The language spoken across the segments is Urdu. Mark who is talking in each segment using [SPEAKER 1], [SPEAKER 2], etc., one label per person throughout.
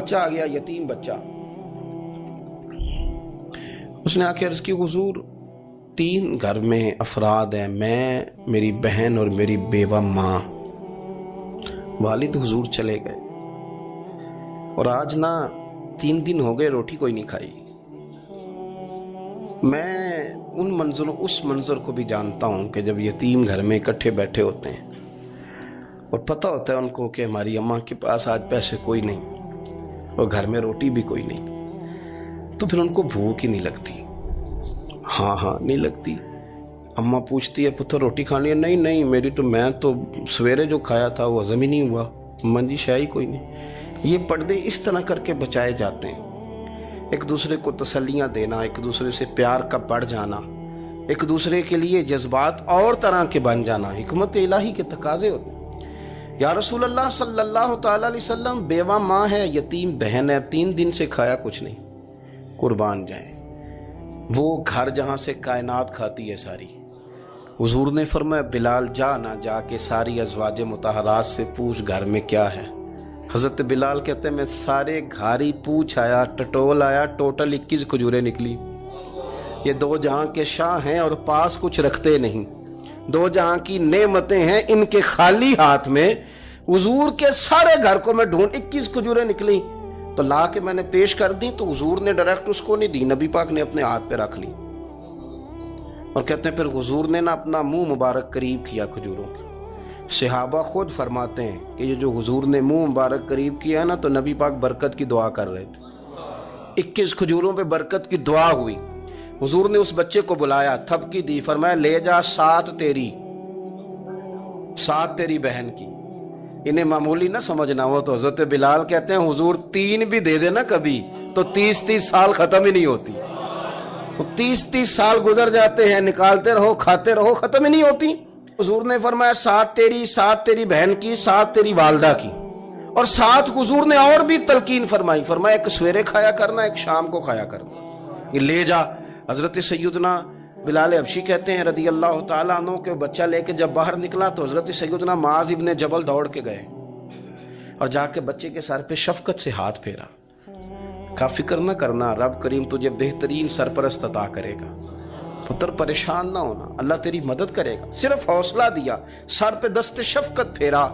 [SPEAKER 1] بچہ آ گیا, یتیم بچہ. اس نے آ کے عرض کی, حضور 3 گھر میں افراد ہیں, میں, میری بہن اور میری بیوہ ماں. والد حضور چلے گئے اور آج نہ 3 دن ہو گئے روٹی کوئی نہیں کھائی. میں اس منظر کو بھی جانتا ہوں کہ جب یتیم گھر میں اکٹھے بیٹھے ہوتے ہیں اور پتہ ہوتا ہے ان کو کہ ہماری اماں کے پاس آج پیسے کوئی نہیں اور گھر میں روٹی بھی کوئی نہیں, تو پھر ان کو بھوک ہی نہیں لگتی. ہاں نہیں لگتی. اماں پوچھتی ہے, پتر روٹی کھانی ہے؟ نہیں میں تو سویرے جو کھایا تھا وہ ہضم ہی نہیں ہوا. اماں جی شاہی کوئی نہیں. یہ پردے اس طرح کر کے بچائے جاتے ہیں. ایک دوسرے کو تسلیاں دینا, ایک دوسرے سے پیار کا بڑھ جانا, ایک دوسرے کے لیے جذبات اور طرح کے بن جانا حکمت الہی کے تقاضے ہوتے ہیں. یا رسول اللہ صلی اللہ تعالی علیہ وسلم, بیوہ ماں ہے, یتیم بہن ہے, 3 دن سے کھایا کچھ نہیں. قربان جائیں وہ گھر جہاں سے کائنات کھاتی ہے ساری. حضور نے فرمایا, بلال جا کے ساری ازواج مطہرات سے پوچھ گھر میں کیا ہے. حضرت بلال کہتے ہیں میں سارے گھاری پوچھ آیا, ٹٹول آیا, ٹوٹل 21 کھجوریں نکلی. یہ 2 جہاں کے شاہ ہیں اور پاس کچھ رکھتے نہیں, 2 جہاں کی نعمتیں ہیں, ان کے خالی ہاتھ میں حضور کے سارے گھر کو میں ڈھونڈ 21 کھجوریں نکلی تو لا کے میں نے پیش کر دی, تو حضور نے ڈائریکٹ اس کو نہیں دی, نبی پاک نے اپنے ہاتھ پہ رکھ لی. اور کہتے ہیں پھر حضور نے نا اپنا منہ مبارک قریب کیا کھجوروں کے. صحابہ خود فرماتے ہیں کہ یہ جو حضور نے منہ مبارک قریب کیا نا تو نبی پاک برکت کی دعا کر رہے تھے. 21 کھجوروں پہ برکت کی دعا ہوئی. حضور نے اس بچے کو بلایا, تھپکی دی, فرمایا لے جا 7 تیری 7 تیری بہن کی. انہیں معمولی نہ سمجھنا ہو تو حضرت بلال کہتے ہیں حضور 3 بھی دے دینا کبھی تو 30 سال ختم ہی نہیں ہوتی. 30 سال گزر جاتے ہیں, نکالتے رہو کھاتے رہو, ختم ہی نہیں ہوتی. حضور نے فرمایا 7 تیری, 7 تیری بہن کی, 7 تیری والدہ کی, اور 7 حضور نے اور بھی تلقین فرمائی. فرمایا ایک سویرے کھایا کرنا, ایک شام کو کھایا کرنا. یہ لے جا. حضرت سیدنا بلال حبشی کہتے ہیں رضی اللہ تعالیٰ عنہ کہ بچہ لے کے جب باہر نکلا تو حضرت سیدنا معاذ ابن جبل دوڑ کے گئے اور جا کے بچے کے سر پہ شفقت سے ہاتھ پھیرا. کا فکر نہ کرنا, رب کریم تجھے بہترین سرپرست عطا کرے گا. پتر پریشان نہ ہونا, اللہ تیری مدد کرے گا. صرف حوصلہ دیا, سر پہ دست شفقت پھیرا,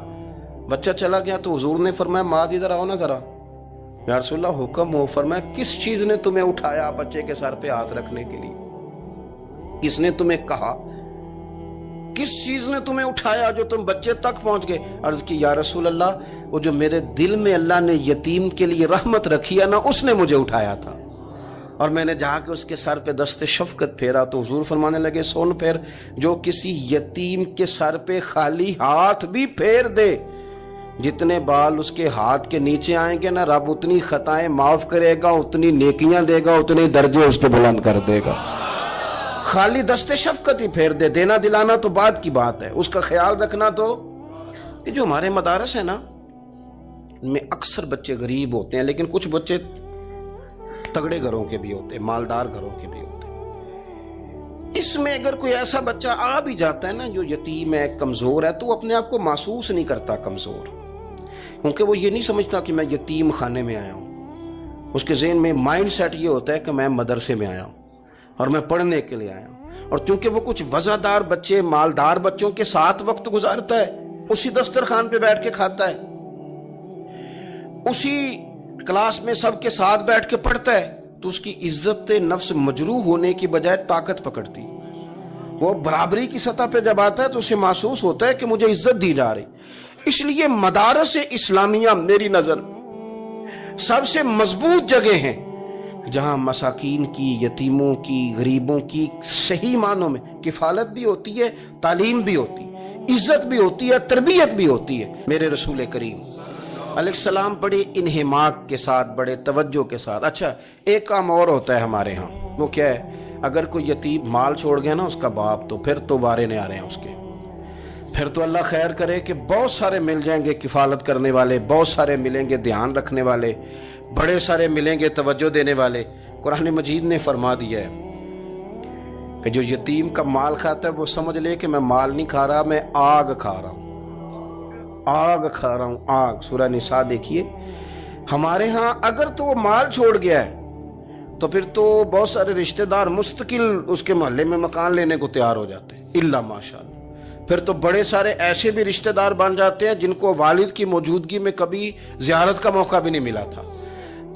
[SPEAKER 1] بچہ چلا گیا. تو حضور نے فرمایا معاذ ادھر آؤ نا ذرا. یا رسول اللہ حکم ہو. فرمایا کس چیز نے تمہیں اٹھایا بچے کے سر پہ ہاتھ رکھنے کے لیے؟ کس نے تمہیں کہا, کس چیز نے تمہیں اٹھایا جو تم بچے تک پہنچ گئے؟ عرض کی یا رسول اللہ وہ جو میرے دل میں اللہ نے یتیم کے لیے رحمت رکھی ہے نا, اس نے مجھے اٹھایا تھا, اور میں نے جا کے اس کے سر پہ دست شفقت پھیرا. تو حضور فرمانے لگے سن پھر, جو کسی یتیم کے سر پہ خالی ہاتھ بھی پھیر دے, جتنے بال اس کے ہاتھ کے نیچے آئیں گے نا, رب اتنی خطائیں معاف کرے گا, اتنی نیکیاں دے گا, اتنے درجے اس کو بلند کر دے گا. خالی دست شفقت ہی پھیر دے. دینا دلانا تو بعد کی بات ہے, اس کا خیال رکھنا. تو یہ جو ہمارے مدارس ہیں نا, ان میں اکثر بچے غریب ہوتے ہیں, لیکن کچھ بچے تگڑے گھروں کے بھی ہوتے ہیں, مالدار گھروں کے بھی ہوتے ہیں. اس میں اگر کوئی ایسا بچہ آ بھی جاتا ہے نا جو یتیم ہے, کمزور ہے, تو وہ اپنے آپ کو محسوس نہیں کرتا کمزور, کیونکہ وہ یہ نہیں سمجھتا کہ میں یتیم خانے میں آیا ہوں. اس کے ذہن میں مائنڈ سیٹ یہ ہوتا ہے کہ میں مدرسے میں آیا ہوں اور میں پڑھنے کے لیے آیا ہوں. اور چونکہ وہ کچھ وزادار بچے, مالدار بچوں کے ساتھ وقت گزارتا ہے, اسی دسترخوان پہ بیٹھ کے کھاتا ہے, اسی کلاس میں سب کے ساتھ بیٹھ کے پڑھتا ہے, تو اس کی عزت نفس مجروح ہونے کی بجائے طاقت پکڑتی. وہ برابری کی سطح پہ جب آتا ہے تو اسے محسوس ہوتا ہے کہ مجھے عزت دی جا رہی. اس لیے مدارس اسلامیہ میری نظر سب سے مضبوط جگہ ہیں جہاں مساکین کی, یتیموں کی, غریبوں کی صحیح معنوں میں کفالت بھی ہوتی ہے, تعلیم بھی ہوتی ہے, عزت بھی ہوتی ہے, تربیت بھی ہوتی ہے. میرے رسول کریم علیہ السلام بڑے انہماک کے ساتھ, بڑے توجہ کے ساتھ. اچھا ایک کام اور ہوتا ہے ہمارے ہاں, وہ کیا ہے, اگر کوئی یتیم مال چھوڑ گیا نا اس کا باپ, تو پھر تو بارے نہیں آ رہے ہیں اس کے, پھر تو اللہ خیر کرے کہ بہت سارے مل جائیں گے کفالت کرنے والے, بہت سارے ملیں گے دھیان رکھنے والے, بڑے سارے ملیں گے توجہ دینے والے. قرآن مجید نے فرما دیا ہے کہ جو یتیم کا مال کھاتا ہے وہ سمجھ لے کہ میں مال نہیں کھا رہا, میں آگ کھا رہا ہوں, آگ کھا رہا ہوں, آگ. سورہ نساء دیکھیے ہمارے ہاں اگر تو وہ مال چھوڑ گیا ہے تو پھر تو بہت سارے رشتہ دار مستقل اس کے محلے میں مکان لینے کو تیار ہو جاتے ہیں، الا ماشاءاللہ۔ پھر تو بڑے سارے ایسے بھی رشتہ دار بن جاتے ہیں جن کو والد کی موجودگی میں کبھی زیارت کا موقع بھی نہیں ملا تھا۔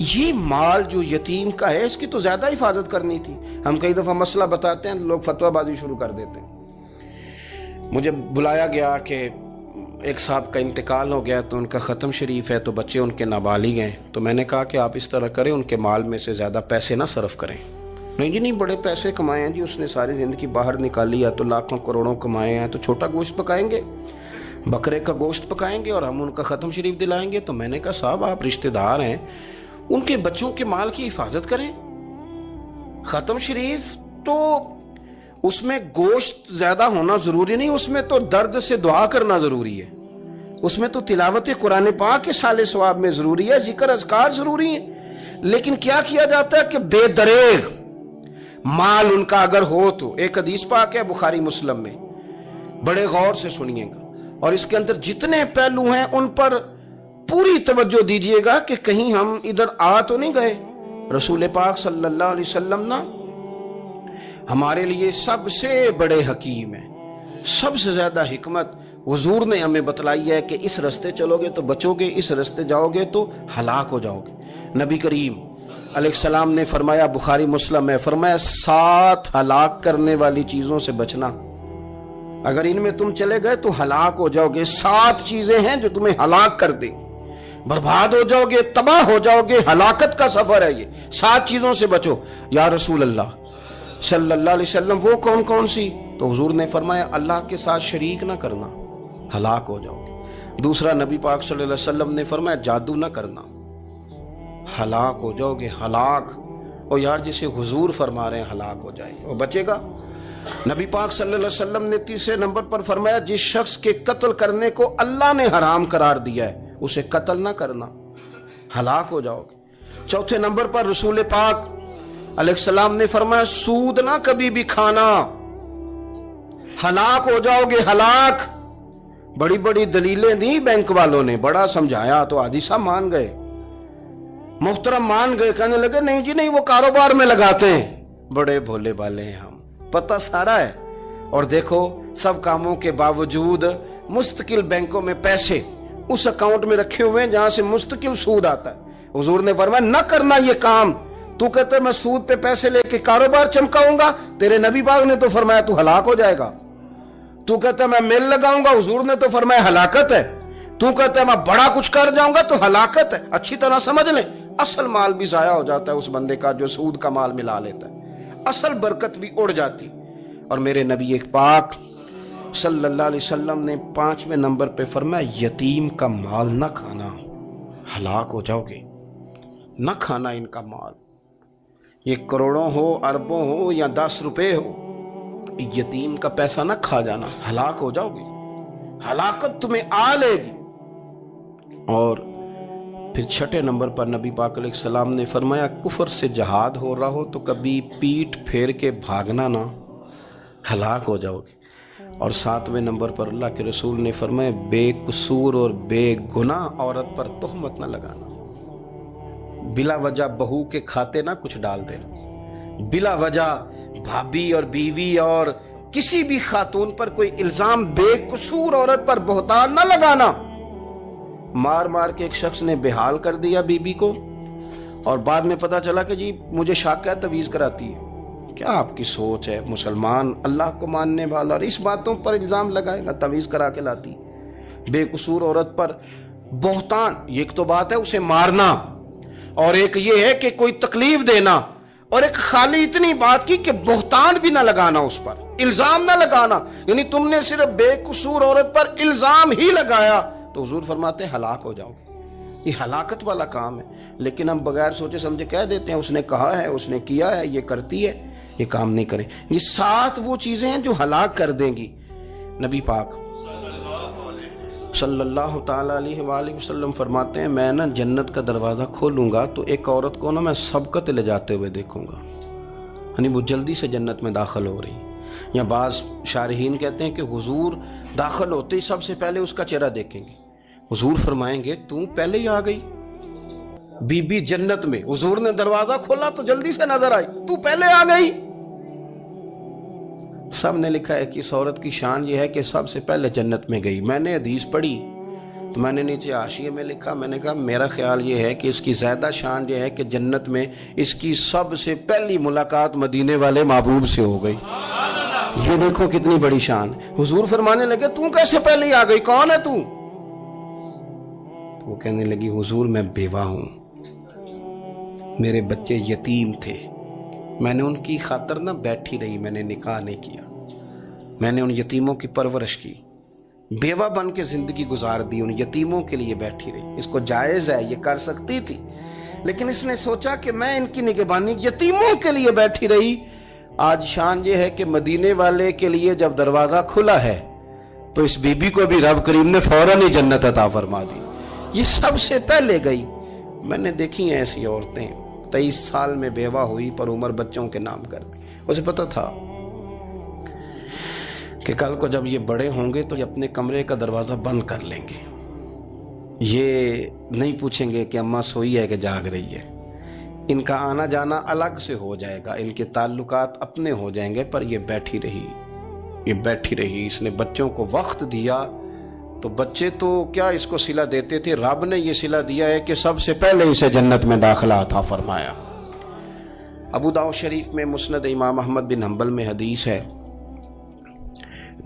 [SPEAKER 1] یہ مال جو یتیم کا ہے اس کی تو زیادہ حفاظت کرنی تھی۔ ہم کئی دفعہ مسئلہ بتاتے ہیں، لوگ فتویٰ بازی شروع کر دیتے ہیں۔ مجھے بلایا گیا کہ ایک صاحب کا انتقال ہو گیا تو ان کا ختم شریف ہے، تو بچے ان کے نابالغ ہیں، تو میں نے کہا کہ آپ اس طرح کریں، ان کے مال میں سے زیادہ پیسے نہ صرف کریں۔ نہیں جی نہیں، بڑے پیسے کمائے ہیں جی، اس نے ساری زندگی باہر نکالی ہے تو لاکھوں کروڑوں کمائے ہیں، تو چھوٹا گوشت پکائیں گے، بکرے کا گوشت پکائیں گے اور ہم ان کا ختم شریف دلائیں گے۔ تو میں نے کہا صاحب آپ رشتہ دار ہیں، ان کے بچوں کے مال کی حفاظت کریں۔ ختم شریف تو اس میں گوشت زیادہ ہونا ضروری نہیں، اس میں تو درد سے دعا کرنا ضروری ہے، اس میں تو تلاوت قرآن پاک کے سال ثواب میں ضروری ہے، ذکر اذکار ضروری ہیں۔ لیکن کیا کیا جاتا ہے کہ بے دریغ مال ان کا اگر ہو تو، ایک حدیث پاک ہے بخاری مسلم میں، بڑے غور سے سنیے گا اور اس کے اندر جتنے پہلو ہیں ان پر پوری توجہ دیجئے گا کہ کہیں ہم ادھر آ تو نہیں گئے۔ رسول پاک صلی اللہ علیہ وسلم نا ہمارے لیے سب سے بڑے حکیم ہیں، سب سے زیادہ حکمت حضور نے ہمیں بتلائی ہے کہ اس رستے چلو گے تو بچو گے، اس رستے جاؤ گے تو ہلاک ہو جاؤ گے۔ نبی کریم علیہ السلام نے فرمایا، بخاری مسلم ہے، فرمایا 7 ہلاک کرنے والی چیزوں سے بچنا، اگر ان میں تم چلے گئے تو ہلاک ہو جاؤ گے۔ 7 چیزیں ہیں جو تمہیں ہلاک کر دیں، برباد ہو جاؤ گے، تباہ ہو جاؤ گے، ہلاکت کا سفر ہے یہ، 7 چیزوں سے بچو۔ یا رسول اللہ صلی اللہ علیہ وسلم وہ کون کون سی؟ تو حضور نے فرمایا اللہ کے ساتھ شریک نہ کرنا، ہلاک ہو جاؤ گے۔ دوسرا نبی پاک صلی اللہ علیہ وسلم نے فرمایا جادو نہ کرنا، ہلاک ہو جاؤ گے، ہلاک۔ اور یار جسے حضور فرما رہے ہیں ہلاک ہو جائے وہ بچے گا؟ نبی پاک صلی اللہ علیہ وسلم نے تیسرے نمبر پر فرمایا جس شخص کے قتل کرنے کو اللہ نے حرام قرار دیا ہے اسے قتل نہ کرنا، ہلاک ہو جاؤ گے۔ چوتھے نمبر پر رسول پاک علیہ السلام نے فرمایا سود نہ کبھی بھی کھانا، ہلاک ہو جاؤ گے، ہلاک۔ بڑی بڑی دلیلیں دی بینک والوں نے، بڑا سمجھایا تو عادی صاحب مان گئے، محترم مان گئے، کہنے لگے نہیں جی نہیں وہ کاروبار میں لگاتے ہیں۔ بڑے بھولے بالے ہیں ہم، پتہ سارا ہے۔ اور دیکھو سب کاموں کے باوجود مستقل بینکوں میں پیسے اس اکاؤنٹ میں رکھے ہوئے ہیں جہاں سے مستقل سود آتا ہے۔ حضور نے فرمایا نہ کرنا یہ کام۔ تو کہتا ہے میں سود پہ پیسے لے کے کاروبار چمکاؤں گا، تیرے نبی پاک نے تو فرمایا تو ہلاک ہو جائے گا۔ تو کہتا ہے میں مل لگاؤں گا، حضور نے تو فرمایا ہلاکت ہے۔ تو کہتا ہے میں بڑا کچھ کر جاؤں گا تو ہلاکت ہے۔ اچھی طرح سمجھ لیں، اصل مال بھی ضائع ہو جاتا ہے اس بندے کا جو سود کا مال ملا لیتا ہے، اصل برکت بھی اڑ جاتی۔ اور میرے نبی ایک پاک صلی اللہ علیہ وسلم نے 5ویں نمبر پہ فرمایا یتیم کا مال نہ کھانا، ہلاک ہو جاؤ گے، نہ کھانا ان کا مال، یہ کروڑوں ہو، اربوں ہو یا 10 روپے ہو، یتیم کا پیسہ نہ کھا جانا، ہلاک ہو جاؤ گے، ہلاکت تمہیں آ لے گی۔ اور پھر 6 نمبر پر نبی پاک علیہ السلام نے فرمایا کفر سے جہاد ہو رہا ہو تو کبھی پیٹ پھیر کے بھاگنا نہ، ہلاک ہو جاؤ گے۔ اور 7ویں نمبر پر اللہ کے رسول نے فرمایا بے قصور اور بے گناہ عورت پر تہمت نہ لگانا، بلا وجہ بہو کے کھاتے نہ کچھ ڈال دینا، بلا وجہ بھابھی اور بیوی اور کسی بھی خاتون پر کوئی الزام بے قصور عورت پر بہتان نہ لگانا۔ مار مار کے ایک شخص نے بحال کر دیا بیوی کو اور بعد میں پتا چلا کہ جی مجھے شک ہے تویز کراتی ہے۔ کیا آپ کی سوچ ہے؟ مسلمان اللہ کو ماننے والا اور اس باتوں پر الزام لگائے گا تویز کرا کے لاتی؟ بے قصور عورت پر بہتان، ایک تو بات ہے اسے مارنا اور ایک یہ ہے کہ کوئی تکلیف دینا، اور ایک خالی اتنی بات کی کہ بہتان بھی نہ لگانا، اس پر الزام نہ لگانا، یعنی تم نے صرف بے قصور عورت پر الزام ہی لگایا تو حضور فرماتے ہیں ہلاک ہو جاؤ گے۔ یہ ہلاکت والا کام ہے، لیکن ہم بغیر سوچے سمجھے کہہ دیتے ہیں اس نے کہا ہے، اس نے کیا ہے، یہ کرتی ہے، یہ کام نہیں کریں۔ یہ 7 وہ چیزیں ہیں جو ہلاک کر دیں گی۔ نبی پاک صلی اللہ تعالی علیہ وآلہ وسلم فرماتے ہیں میں نا جنت کا دروازہ کھولوں گا تو ایک عورت کو نا میں سبقت لے جاتے ہوئے دیکھوں گا، یعنی وہ جلدی سے جنت میں داخل ہو رہی۔ یا بعض شارحین کہتے ہیں کہ حضور داخل ہوتے ہی سب سے پہلے اس کا چہرہ دیکھیں گے، حضور فرمائیں گے تو پہلے ہی آ گئی، بی بی جنت میں، حضور نے دروازہ کھولا تو جلدی سے نظر آئی، تو پہلے آ گئی۔ سب نے لکھا ہے کہ اس عورت کی شان یہ ہے کہ سب سے پہلے جنت میں گئی۔ میں نے حدیث پڑھی تو میں نے نیچے حاشیے میں لکھا، میں نے کہا میرا خیال یہ ہے کہ اس کی زیادہ شان یہ ہے کہ جنت میں اس کی سب سے پہلی ملاقات مدینے والے محبوب سے ہو گئی۔ یہ دیکھو کتنی بڑی شان۔ حضور فرمانے لگے تو کیسے پہلے آ گئی، کون ہے تو؟ وہ کہنے لگی حضور میں بیوہ ہوں، میرے بچے یتیم تھے، میں نے ان کی خاطر نہ بیٹھی رہی، میں نے نکاح نہیں کیا، میں نے ان یتیموں کی پرورش کی، بیوہ بن کے زندگی گزار دی، ان یتیموں کے لیے بیٹھی رہی۔ اس کو جائز ہے، یہ کر سکتی تھی، لیکن اس نے سوچا کہ میں ان کی نگہبانی یتیموں کے لیے بیٹھی رہی۔ آج شان یہ ہے کہ مدینے والے کے لیے جب دروازہ کھلا ہے تو اس بی بی کو بھی رب کریم نے فوراً ہی جنت عطا فرما دی۔ یہ سب سے پہلے گئی۔ میں نے دیکھی ہیں ایسی عورتیں 23 سال میں بیوہ ہوئی پر عمر بچوں کے نام کر دی۔ اسے پتہ تھا کہ کل کو جب یہ بڑے ہوں گے تو یہ اپنے کمرے کا دروازہ بند کر لیں گے، یہ نہیں پوچھیں گے کہ اماں سوئی ہے کہ جاگ رہی ہے، ان کا آنا جانا الگ سے ہو جائے گا، ان کے تعلقات اپنے ہو جائیں گے، پر یہ بیٹھی رہی، یہ بیٹھی رہی۔ اس نے بچوں کو وقت دیا تو بچے تو کیا اس کو صلہ دیتے تھے، رب نے یہ صلہ دیا ہے کہ سب سے پہلے اسے جنت میں داخلہ عطا فرمایا۔ ابو داؤد شریف میں مسند امام احمد بن حنبل میں حدیث ہے،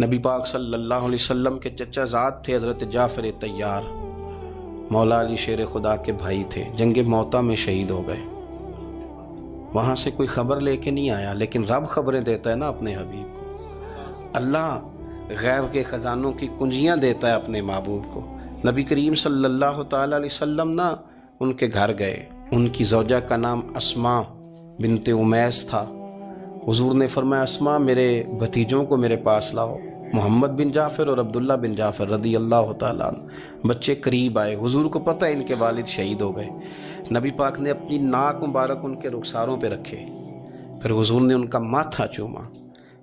[SPEAKER 1] نبی پاک صلی اللہ علیہ وسلم کے چچا زاد تھے حضرت جعفر طیار، مولا علی شیر خدا کے بھائی تھے، جنگ موتا میں شہید ہو گئے۔ وہاں سے کوئی خبر لے کے نہیں آیا، لیکن رب خبریں دیتا ہے نا اپنے حبیب کو، اللہ غیب کے خزانوں کی کنجیاں دیتا ہے اپنے محبوب کو۔ نبی کریم صلی اللہ تعالی علیہ وسلم نا ان کے گھر گئے، ان کی زوجہ کا نام اسماء بنت امیس تھا۔ حضور نے فرمایا اسماء میرے بھتیجوں کو میرے پاس لاؤ، محمد بن جعفر اور عبداللہ بن جعفر رضی اللہ تعالیٰ عنہ۔ بچے قریب آئے، حضور کو پتہ ہے ان کے والد شہید ہو گئے۔ نبی پاک نے اپنی ناک مبارک ان کے رخساروں پہ رکھے، پھر حضور نے ان کا ماتھا چوما،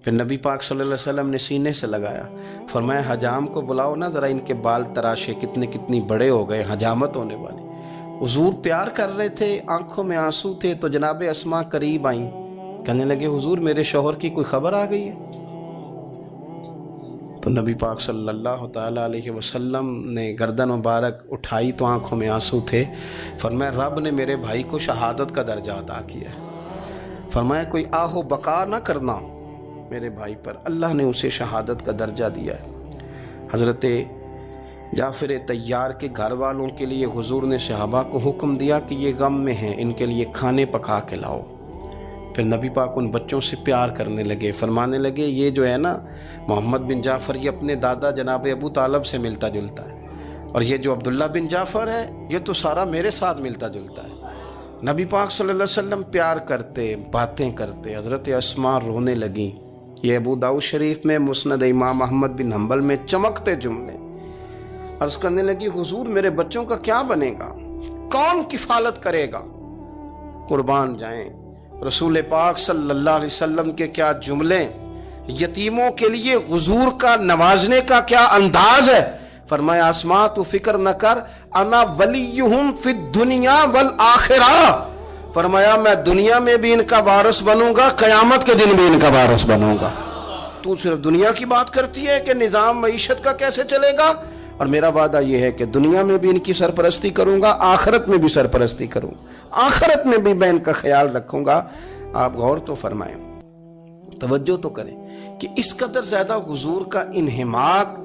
[SPEAKER 1] پھر نبی پاک صلی اللہ علیہ وسلم نے سینے سے لگایا، فرمایا حجام کو بلاؤ نا ذرا، ان کے بال تراشے، کتنی بڑے ہو گئے، حجامت ہونے والی۔ حضور پیار کر رہے تھے، آنکھوں میں آنسو تھے، تو جناب اسماء قریب آئیں، کہنے لگے حضور میرے شوہر کی کوئی خبر آ گئی ہے؟ تو نبی پاک صلی اللہ تعالیٰ علیہ وسلم نے گردن مبارک اٹھائی تو آنکھوں میں آنسو تھے، فرمایا رب نے میرے بھائی کو شہادت کا درجہ عطا کیا ہے، فرمایا کوئی آہ و بقا نہ کرنا میرے بھائی پر، اللہ نے اسے شہادت کا درجہ دیا ہے۔ حضرت جعفر طیار کے گھر والوں کے لیے حضور نے صحابہ کو حکم دیا کہ یہ غم میں ہیں، ان کے لیے کھانے پکا کے لاؤ۔ پھر نبی پاک ان بچوں سے پیار کرنے لگے، فرمانے لگے یہ جو ہے نا محمد بن جعفر یہ اپنے دادا جناب ابو طالب سے ملتا جلتا ہے، اور یہ جو عبداللہ بن جعفر ہے یہ تو سارا میرے ساتھ ملتا جلتا ہے۔ نبی پاک صلی اللہ علیہ وسلم پیار کرتے، باتیں کرتے، حضرت اسماء رونے لگیں۔ یہ ابو داؤد شریف میں مسند امام احمد بن حنبل میں چمکتے جملے۔ عرض کرنے لگی حضور میرے بچوں کا کیا بنے گا، کون کفالت کرے گا؟ قربان جائیں رسول پاک صلی اللہ علیہ وسلم کے کیا جملے، یتیموں کے لیے حضور کا نوازنے کا کیا انداز ہے۔ فرمایا اسماء تو فکر نہ کر، انا ولیہم فی الدنیا والآخرہ، فرمایا میں دنیا میں بھی ان کا وارث بنوں گا، قیامت کے دن بھی ان کا وارث بنوں گا۔ تو صرف دنیا کی بات کرتی ہے کہ نظام معیشت کا کیسے چلے گا، اور میرا وعدہ یہ ہے کہ دنیا میں بھی ان کی سرپرستی کروں گا، آخرت میں بھی سرپرستی کروں، آخرت میں بھی میں ان کا خیال رکھوں گا۔ آپ غور تو فرمائیں، توجہ تو کریں کہ اس قدر زیادہ حضور کا انہماک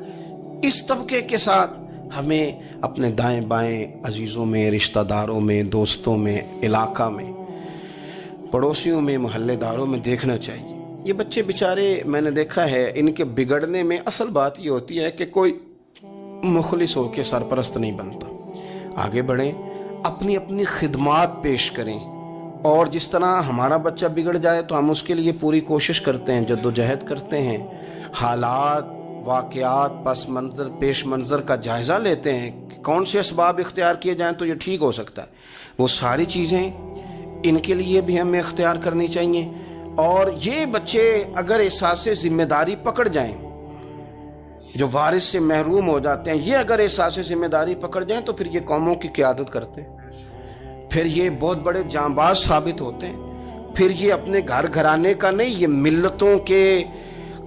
[SPEAKER 1] اس طبقے کے ساتھ ہمیں اپنے دائیں بائیں عزیزوں میں، رشتہ داروں میں، دوستوں میں، علاقہ میں، پڑوسیوں میں، محلے داروں میں دیکھنا چاہیے۔ یہ بچے بیچارے میں نے دیکھا ہے، ان کے بگڑنے میں اصل بات یہ ہوتی ہے کہ کوئی مخلص ہو کے سرپرست نہیں بنتا۔ آگے بڑھیں، اپنی اپنی خدمات پیش کریں، اور جس طرح ہمارا بچہ بگڑ جائے تو ہم اس کے لیے پوری کوشش کرتے ہیں، جدوجہد کرتے ہیں، حالات، واقعات، پس منظر، پیش منظر کا جائزہ لیتے ہیں کہ کون سے اسباب اختیار کیے جائیں تو یہ ٹھیک ہو سکتا ہے۔ وہ ساری چیزیں ان کے لیے بھی ہمیں اختیار کرنی چاہیے، اور یہ بچے اگر احساس ذمہ داری پکڑ جائیں، جو وارث سے محروم ہو جاتے ہیں، یہ اگر احساس ذمہ داری پکڑ جائیں تو پھر یہ قوموں کی قیادت کرتے ہیں، پھر یہ بہت بڑے جانباز ثابت ہوتے ہیں، پھر یہ اپنے گھر گھرانے کا نہیں، یہ ملتوں کے،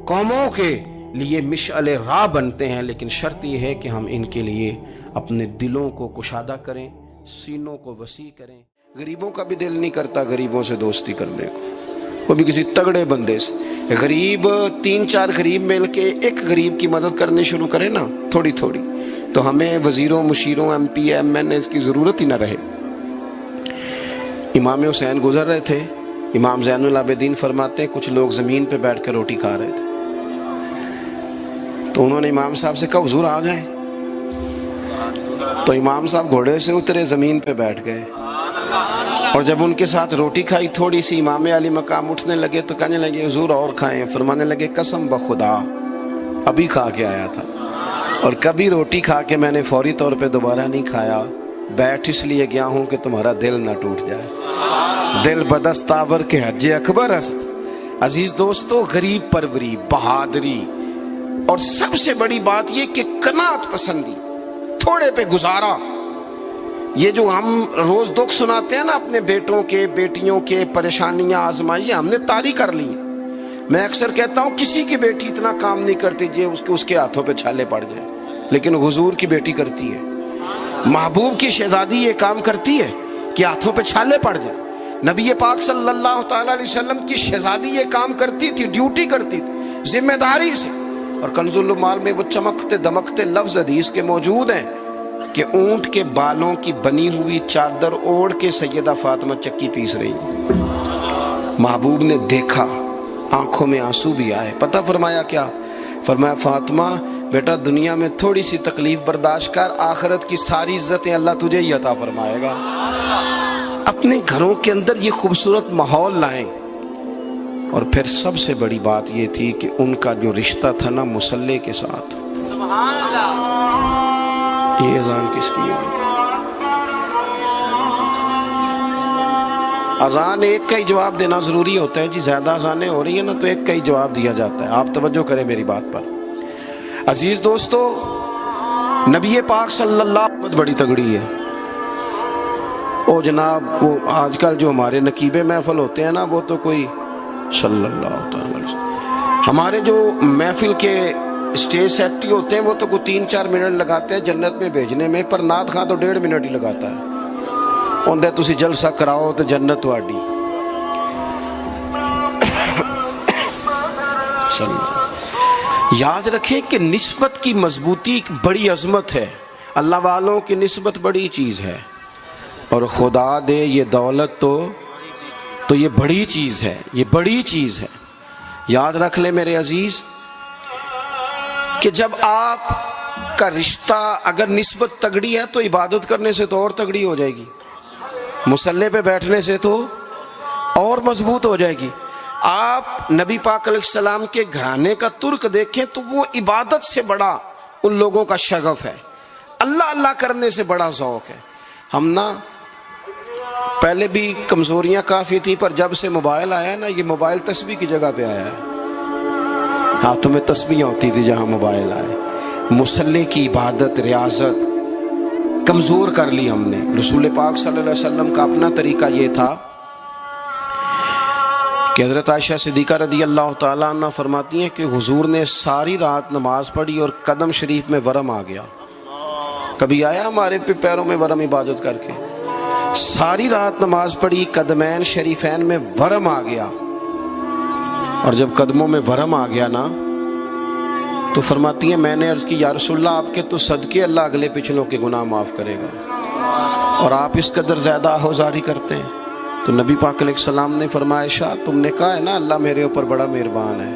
[SPEAKER 1] قوموں کے لیے مشعل راہ بنتے ہیں۔ لیکن شرط یہ ہے کہ ہم ان کے لیے اپنے دلوں کو کشادہ کریں، سینوں کو وسیع کریں۔ غریبوں کا بھی دل نہیں کرتا غریبوں سے دوستی کرنے کو، وہ بھی کسی تگڑے بندے سے۔ غریب 3-4 غریب مل کے ایک غریب کی مدد کرنی شروع کرے نا تھوڑی تھوڑی، تو ہمیں وزیروں، مشیروں، ایم پی، ایم این اے کی ضرورت ہی نہ رہے۔ امام حسین گزر رہے تھے، امام زین العابدین فرماتے ہیں کچھ لوگ زمین پہ بیٹھ کر روٹی کھا رہے تھے، تو انہوں نے امام صاحب سے کہا حضور آ جائیں، تو امام صاحب گھوڑے سے اترے، زمین پہ بیٹھ گئے، اور جب ان کے ساتھ روٹی کھائی تھوڑی سی، امام علی مقام اٹھنے لگے تو کہنے لگے حضور اور کھائیں، فرمانے لگے قسم بخدا ابھی کھا کے آیا تھا، اور کبھی روٹی کھا کے میں نے فوری طور پہ دوبارہ نہیں کھایا، بیٹھ اس لیے گیا ہوں کہ تمہارا دل نہ ٹوٹ جائے۔ دل بدستاور کے حج اکبر است۔ عزیز دوستو، غریب پروری، بہادری، اور سب سے بڑی بات یہ کہ قناعت پسندی، تھوڑے پہ گزارا۔ یہ جو ہم روز دکھ سناتے ہیں نا اپنے بیٹوں کے، بیٹیوں کے، پریشانیاں، آزمائیاں ہم نے طاری کر لی ہیں۔ میں اکثر کہتا ہوں کسی کی بیٹی اتنا کام نہیں کرتی اس کے ہاتھوں پہ چھالے پڑ جائیں، لیکن حضور کی بیٹی کرتی ہے، محبوب کی شہزادی یہ کام کرتی ہے کہ ہاتھوں پہ چھالے پڑ جائیں۔ نبی پاک صلی اللہ تعالی علیہ وسلم کی شہزادی یہ کام کرتی تھی، ڈیوٹی کرتی تھی ذمہ داری سے۔ اور کنز المال میں وہ چمکتے دمکتے لفظ حدیث کے موجود ہیں کہ اونٹ کے بالوں کی بنی ہوئی چادر اوڑھ کے سیدہ فاطمہ چکی پیس رہی، محبوب نے دیکھا، آنکھوں میں آنسو بھی آئے۔ پتہ فرمایا کیا؟ فرمایا فاطمہ بیٹا دنیا میں تھوڑی سی تکلیف برداشت کر، آخرت کی ساری عزتیں اللہ تجھے ہی عطا فرمائے گا۔ اپنے گھروں کے اندر یہ خوبصورت ماحول لائیں۔ اور پھر سب سے بڑی بات یہ تھی کہ ان کا جو رشتہ تھا نا مصلی کے ساتھ۔ سبحان اللہ۔ یہ اذان کس کی ہے؟ اذان ایک کا ہی جواب دینا ضروری ہوتا ہے جی، زیادہ اذانیں ہو رہی ہیں نا تو ایک کا ہی جواب دیا جاتا ہے، آپ توجہ کریں میری بات پر۔ عزیز دوستو، نبی پاک صلی اللہ بہت بڑی تگڑی ہے۔ او جناب وہ آج کل جو ہمارے نقیبے محفل ہوتے ہیں نا وہ تو کوئی صلی اللہ علیہ وسلم، ہمارے جو محفل کے اسٹیج سیکٹری ہوتے ہیں وہ تو کوئی 3-4 منٹ لگاتے ہیں جنت میں بھیجنے میں، پر نعت خواں تو 1.5 منٹ ہی لگاتا ہے۔ اندر تسی جلسہ کراؤ تو جنت تہاڈی۔ یاد رکھیں کہ نسبت کی مضبوطی ایک بڑی عظمت ہے، اللہ والوں کی نسبت بڑی چیز ہے، اور خدا دے یہ دولت تو یہ بڑی چیز ہے، یہ بڑی چیز ہے۔ یاد رکھ لیں میرے عزیز کہ جب آپ کا رشتہ اگر نسبت تگڑی ہے تو عبادت کرنے سے تو اور تگڑی ہو جائے گی، مصلی پہ بیٹھنے سے تو اور مضبوط ہو جائے گی۔ آپ نبی پاک علیہ السلام کے گھرانے کا ترک دیکھیں تو وہ عبادت سے بڑا ان لوگوں کا شغف ہے، اللہ اللہ کرنے سے بڑا ذوق ہے۔ ہم نا پہلے بھی کمزوریاں کافی تھی، پر جب سے موبائل آیا نا، یہ موبائل تسبیح کی جگہ پہ آیا ہے، ہاتھوں میں تسبیحاں ہوتی تھی جہاں موبائل آئے۔ مصلی کی عبادت، ریاضت کمزور کر لی ہم نے۔ رسول پاک صلی اللہ علیہ وسلم کا اپنا طریقہ یہ تھا کہ حضرت عائشہ صدیقہ رضی اللہ تعالیٰ عنہ فرماتی ہیں کہ حضور نے ساری رات نماز پڑھی اور قدم شریف میں ورم آ گیا۔ کبھی آیا ہمارے پہ پیروں میں ورم عبادت کر کے؟ ساری رات نماز پڑھی، قدمین شریفین میں ورم آ گیا، اور جب قدموں میں ورم آ گیا نا تو فرماتی ہیں میں نے عرض کی یا رسول اللہ آپ کے تو صدقے اللہ اگلے پچھلوں کے گناہ معاف کرے گا، اور آپ اس قدر زیادہ آہوزاری کرتے ہیں۔ تو نبی پاک علیہ السلام نے فرمایا عائشہ تم نے کہا ہے نا اللہ میرے اوپر بڑا مہربان ہے،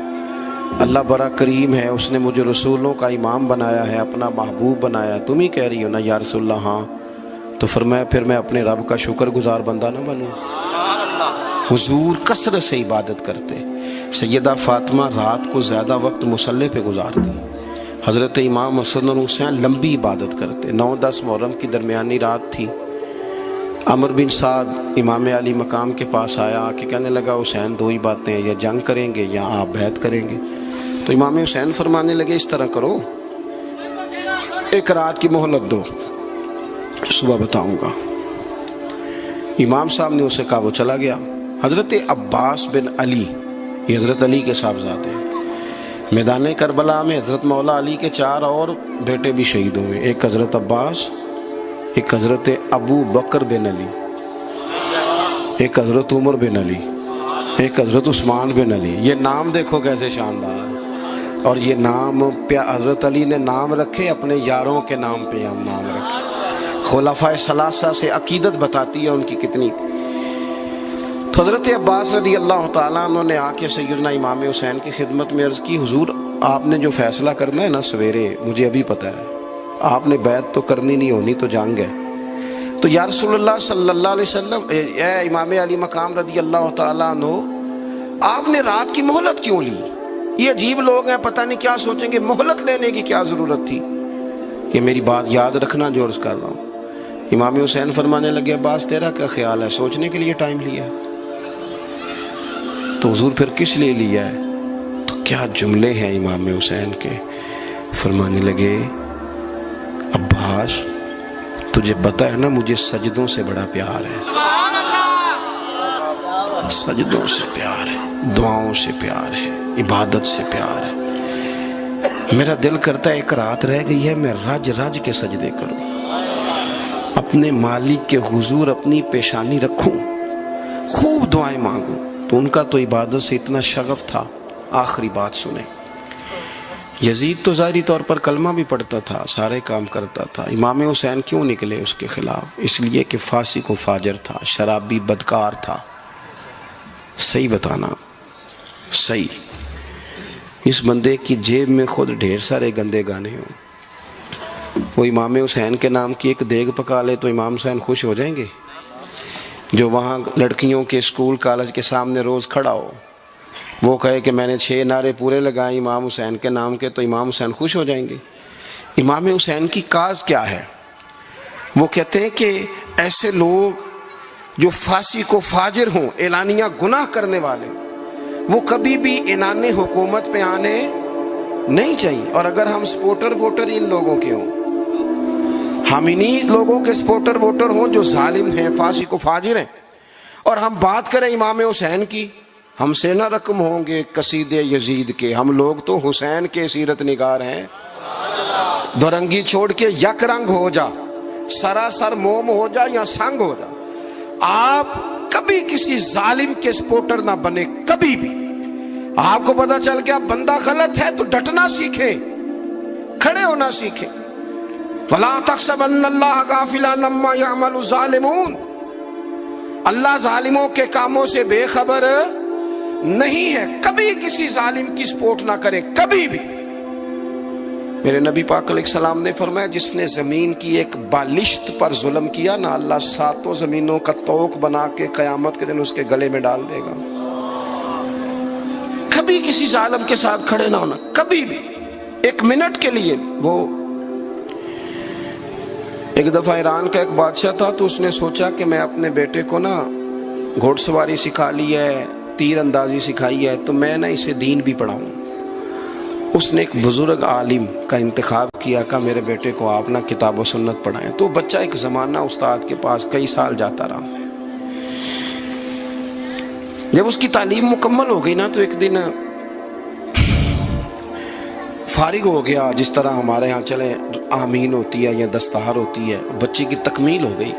[SPEAKER 1] اللہ بڑا کریم ہے، اس نے مجھے رسولوں کا امام بنایا ہے، اپنا محبوب بنایا ہے، تم ہی کہہ رہی ہو نا یا رسول اللہ؟ ہاں۔ تو فرمایا پھر میں اپنے رب کا شکر گزار بندہ نہ بنوں؟ حضور کثرت سے عبادت کرتے، سیدہ فاطمہ رات کو زیادہ وقت مصلی پہ گزارتی، حضرت امام حسن اور حسین لمبی عبادت کرتے۔ 9-10 محرم کی درمیانی رات تھی، عمر بن سعد امام علی مقام کے پاس آیا کہ کہنے لگا حسین دو ہی باتیں ہیں، یا جنگ کریں گے یا آپ بیعت کریں گے۔ تو امام حسین فرمانے لگے اس طرح کرو، ایک رات کی مہلت دو، صبح بتاؤں گا۔ امام صاحب نے اسے کہا، وہ چلا گیا۔ حضرت عباس بن علی، یہ حضرت علی کے صاحبزادے ہیں، میدان کربلا میں حضرت مولا علی کے 4 اور بیٹے بھی شہید ہوئے، ایک حضرت عباس، ایک حضرت ابو بکر بن علی، ایک حضرت عمر بن علی، ایک حضرت عثمان بن علی۔ یہ نام دیکھو کیسے شاندار، اور یہ نام حضرت علی نے نام رکھے، اپنے یاروں کے نام پہ ہم نام رکھے۔ خلفائے ثلاثہ سے عقیدت بتاتی ہے ان کی کتنی۔ تو حضرت عباس رضی اللہ تعالیٰ عنہ نے آ کے سیدنا امام حسین کی خدمت میں عرض کی، حضور آپ نے جو فیصلہ کرنا ہے نا سویرے، مجھے ابھی پتہ ہے، آپ نے بیعت تو کرنی نہیں، ہونی تو جنگ ہے۔ تو یا رسول اللہ صلی اللہ علیہ وسلم، اے امام علی مقام رضی اللہ تعالیٰ عنہ، آپ نے رات کی مہلت کیوں لی؟ یہ عجیب لوگ ہیں، پتہ نہیں کیا سوچیں گے، مہلت لینے کی کیا ضرورت تھی؟ کہ میری بات یاد رکھنا جو عرض کر رہا ہوں۔ امام حسین فرمانے لگے، عباس تیرا کیا خیال ہے، سوچنے کے لیے ٹائم لیا؟ تو حضور پھر کس لیے لیا ہے؟ تو کیا جملے ہیں امام حسین کے، فرمانے لگے، عباس تجھے پتا ہے نا مجھے سجدوں سے بڑا پیار ہے، سجدوں سے پیار ہے، دعاؤں سے پیار ہے، عبادت سے پیار ہے۔ میرا دل کرتا ہے ایک رات رہ گئی ہے، میں رج رج کے سجدے کروں، اپنے مالک کے حضور اپنی پیشانی رکھوں، خوب دعائیں مانگوں۔ تو ان کا تو عبادت سے اتنا شغف تھا۔ آخری بات سنیں، یزید تو ظاہری طور پر کلمہ بھی پڑھتا تھا، سارے کام کرتا تھا، امام حسین کیوں نکلے اس کے خلاف؟ اس لیے کہ فاسق و فاجر تھا، شرابی بدکار تھا۔ صحیح بتانا، صحیح، اس بندے کی جیب میں خود ڈھیر سارے گندے گانے ہوں، وہ امام حسین کے نام کی ایک دیگ پکا لے تو امام حسین خوش ہو جائیں گے؟ جو وہاں لڑکیوں کے اسکول کالج کے سامنے روز کھڑا ہو، وہ کہے کہ میں نے 6 نعرے پورے لگائے امام حسین کے نام کے، تو امام حسین خوش ہو جائیں گے؟ امام حسین کی کاز کیا ہے؟ وہ کہتے ہیں کہ ایسے لوگ جو فاسق و فاجر ہوں، اعلانیہ گناہ کرنے والے، وہ کبھی بھی عنان حکومت پہ آنے نہیں چاہیے۔ اور اگر ہم سپورٹر ووٹر ان لوگوں کے ہوں، ہم انہی لوگوں کے سپورٹر ووٹر ہوں جو ظالم ہیں، فاسق و فاجر ہیں، اور ہم بات کریں امام حسین کی، ہم سے نہ رقم ہوں گے قصید یزید کے، ہم لوگ تو حسین کے سیرت نگار ہیں۔ دورنگی چھوڑ کے یک رنگ ہو جا، سراسر موم ہو جا یا سنگ ہو جا، آپ کبھی کسی ظالم کے سپورٹر نہ بنے، کبھی بھی۔ آپ کو پتا چل گیا بندہ غلط ہے تو ڈٹنا سیکھیں، کھڑے ہونا سیکھیں۔ وَلَا تَحْسَبَنَّ اللَّهَ غَافِلًا عَمَّا يَعْمَلُ الظَّالِمُونَ، اللہ ظالموں کے کاموں سے بے خبر نہیں ہے۔ کبھی کسی ظالم کی سپورٹ نہ کریں، کبھی بھی۔ میرے نبی پاک علیہ السلام نے فرمایا، جس نے زمین کی ایک بالشت پر ظلم کیا نا، اللہ 7 زمینوں کا طوق بنا کے قیامت کے دن اس کے گلے میں ڈال دے گا۔ کبھی کسی ظالم کے ساتھ کھڑے نہ ہونا، کبھی بھی، ایک منٹ کے لیے۔ وہ ایک دفعہ ایران کا ایک بادشاہ تھا، تو اس نے سوچا کہ میں اپنے بیٹے کو نا گھوڑ سواری سکھا لی ہے، تیر اندازی سکھائی ہے، تو میں نا اسے دین بھی پڑھاؤں۔ اس نے ایک بزرگ عالم کا انتخاب کیا، کہا میرے بیٹے کو آپ نا کتاب و سنت پڑھائیں۔ تو بچہ ایک زمانہ استاد کے پاس کئی سال جاتا رہا۔ جب اس کی تعلیم مکمل ہو گئی نا، تو ایک دن فارغ ہو گیا، جس طرح ہمارے ہاں چلیں آمین ہوتی ہے یا دستہر ہوتی ہے، بچے کی تکمیل ہو گئی۔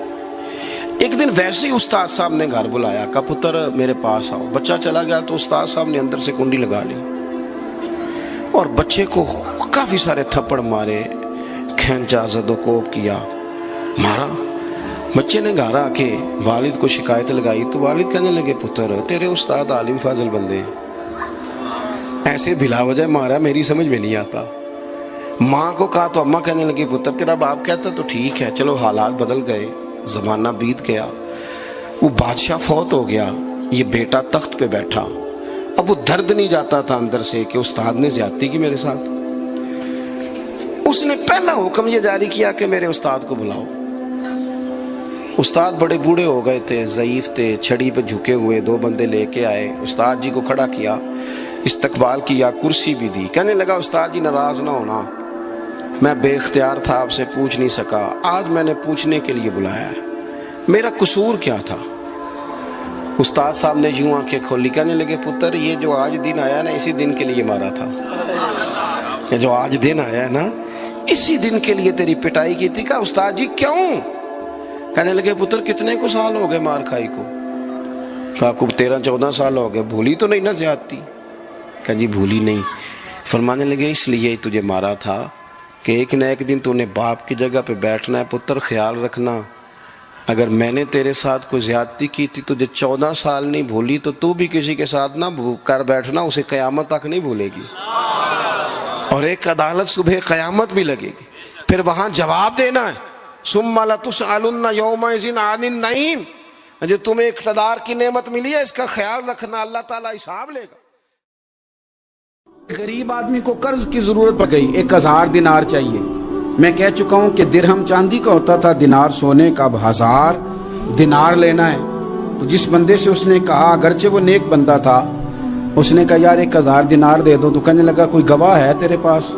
[SPEAKER 1] ایک دن ویسے ہی استاد صاحب نے گھر بلایا، کہا پتر میرے پاس آؤ۔ بچہ چلا گیا تو استاد صاحب نے اندر سے کنڈی لگا لی اور بچے کو کافی سارے تھپڑ مارے، کھینچا، زد و کوب کیا، مارا۔ بچے نے گھر آ کے والد کو شکایت لگائی تو والد کہنے لگے، پتر تیرے استاد عالم فاضل بندے ہیں، ایسے بلا وجہ مارا، میری سمجھ میں نہیں آتا۔ ماں کو کہا تو اماں کہنے لگی، پتر تیرا باپ کہتا تو ٹھیک ہے، چلو حالات بدل گئے، زمانہ بیت گیا، وہ بادشاہ فوت ہو گیا، یہ بیٹا تخت پہ بیٹھا۔ اب وہ درد نہیں جاتا تھا اندر سے کہ استاد نے زیادتی کی میرے ساتھ۔ اس نے پہلا حکم یہ جاری کیا کہ میرے استاد کو بلاؤ۔ استاد بڑے بوڑھے ہو گئے تھے، ضعیف تھے، چھڑی پہ جھکے ہوئے، 2 بندے لے کے آئے، استاد جی کو کھڑا کیا، استقبال کیا، کرسی بھی دی۔ کہنے لگا استاد جی ناراض نہ ہونا، میں بے اختیار تھا، آپ سے پوچھ نہیں سکا، آج میں نے پوچھنے کے لیے بلایا ہے، میرا قصور کیا تھا؟ استاد صاحب نے یوں آنکھیں کھولی، کہنے لگے پتر یہ جو آج دن آیا نا اسی دن کے لیے مارا تھا، یہ جو آج دن آیا ہے نا اسی دن کے لیے تیری پٹائی کی تھی۔ کہا استاد جی کیوں؟ کہنے لگے پتر کتنے کو سال ہو گئے مار کھائی کو؟ کہا کو 13-14 سال ہو گئے، بھولی تو نہیں نہ زیادتی؟ کہا جی بھولی نہیں۔ فرمانے لگے اس لیے تجھے مارا تھا کہ ایک نہ ایک دن تو نے باپ کی جگہ پہ بیٹھنا ہے، پتر خیال رکھنا اگر میں نے تیرے ساتھ کوئی زیادتی کی تھی تجھے 14 سال نہیں بھولی تو تو بھی کسی کے ساتھ نہ کر بیٹھنا، اسے قیامت تک نہیں بھولے گی، اور ایک عدالت صبح قیامت بھی لگے گی، پھر وہاں جواب دینا ہے ثم لتسألن یومئذ عن النعیم۔ جو تمہیں اقتدار کی نعمت ملی ہے اس کا خیال رکھنا، اللہ تعالیٰ حساب لے گا۔ غریب آدمی کو قرض کی ضرورت پڑ گئی، 1000 دینار چاہیے۔ میں کہہ چکا ہوں کہ درہم چاندی کا ہوتا تھا، دینار سونے کا، اب 1000 دینار لینا ہے۔ تو جس بندے سے اس نے کہا، اگرچہ وہ نیک بندہ تھا، اس نے کہا یار 1000 دینار دے دو، تو کہنے لگا کوئی گواہ ہے تیرے پاس؟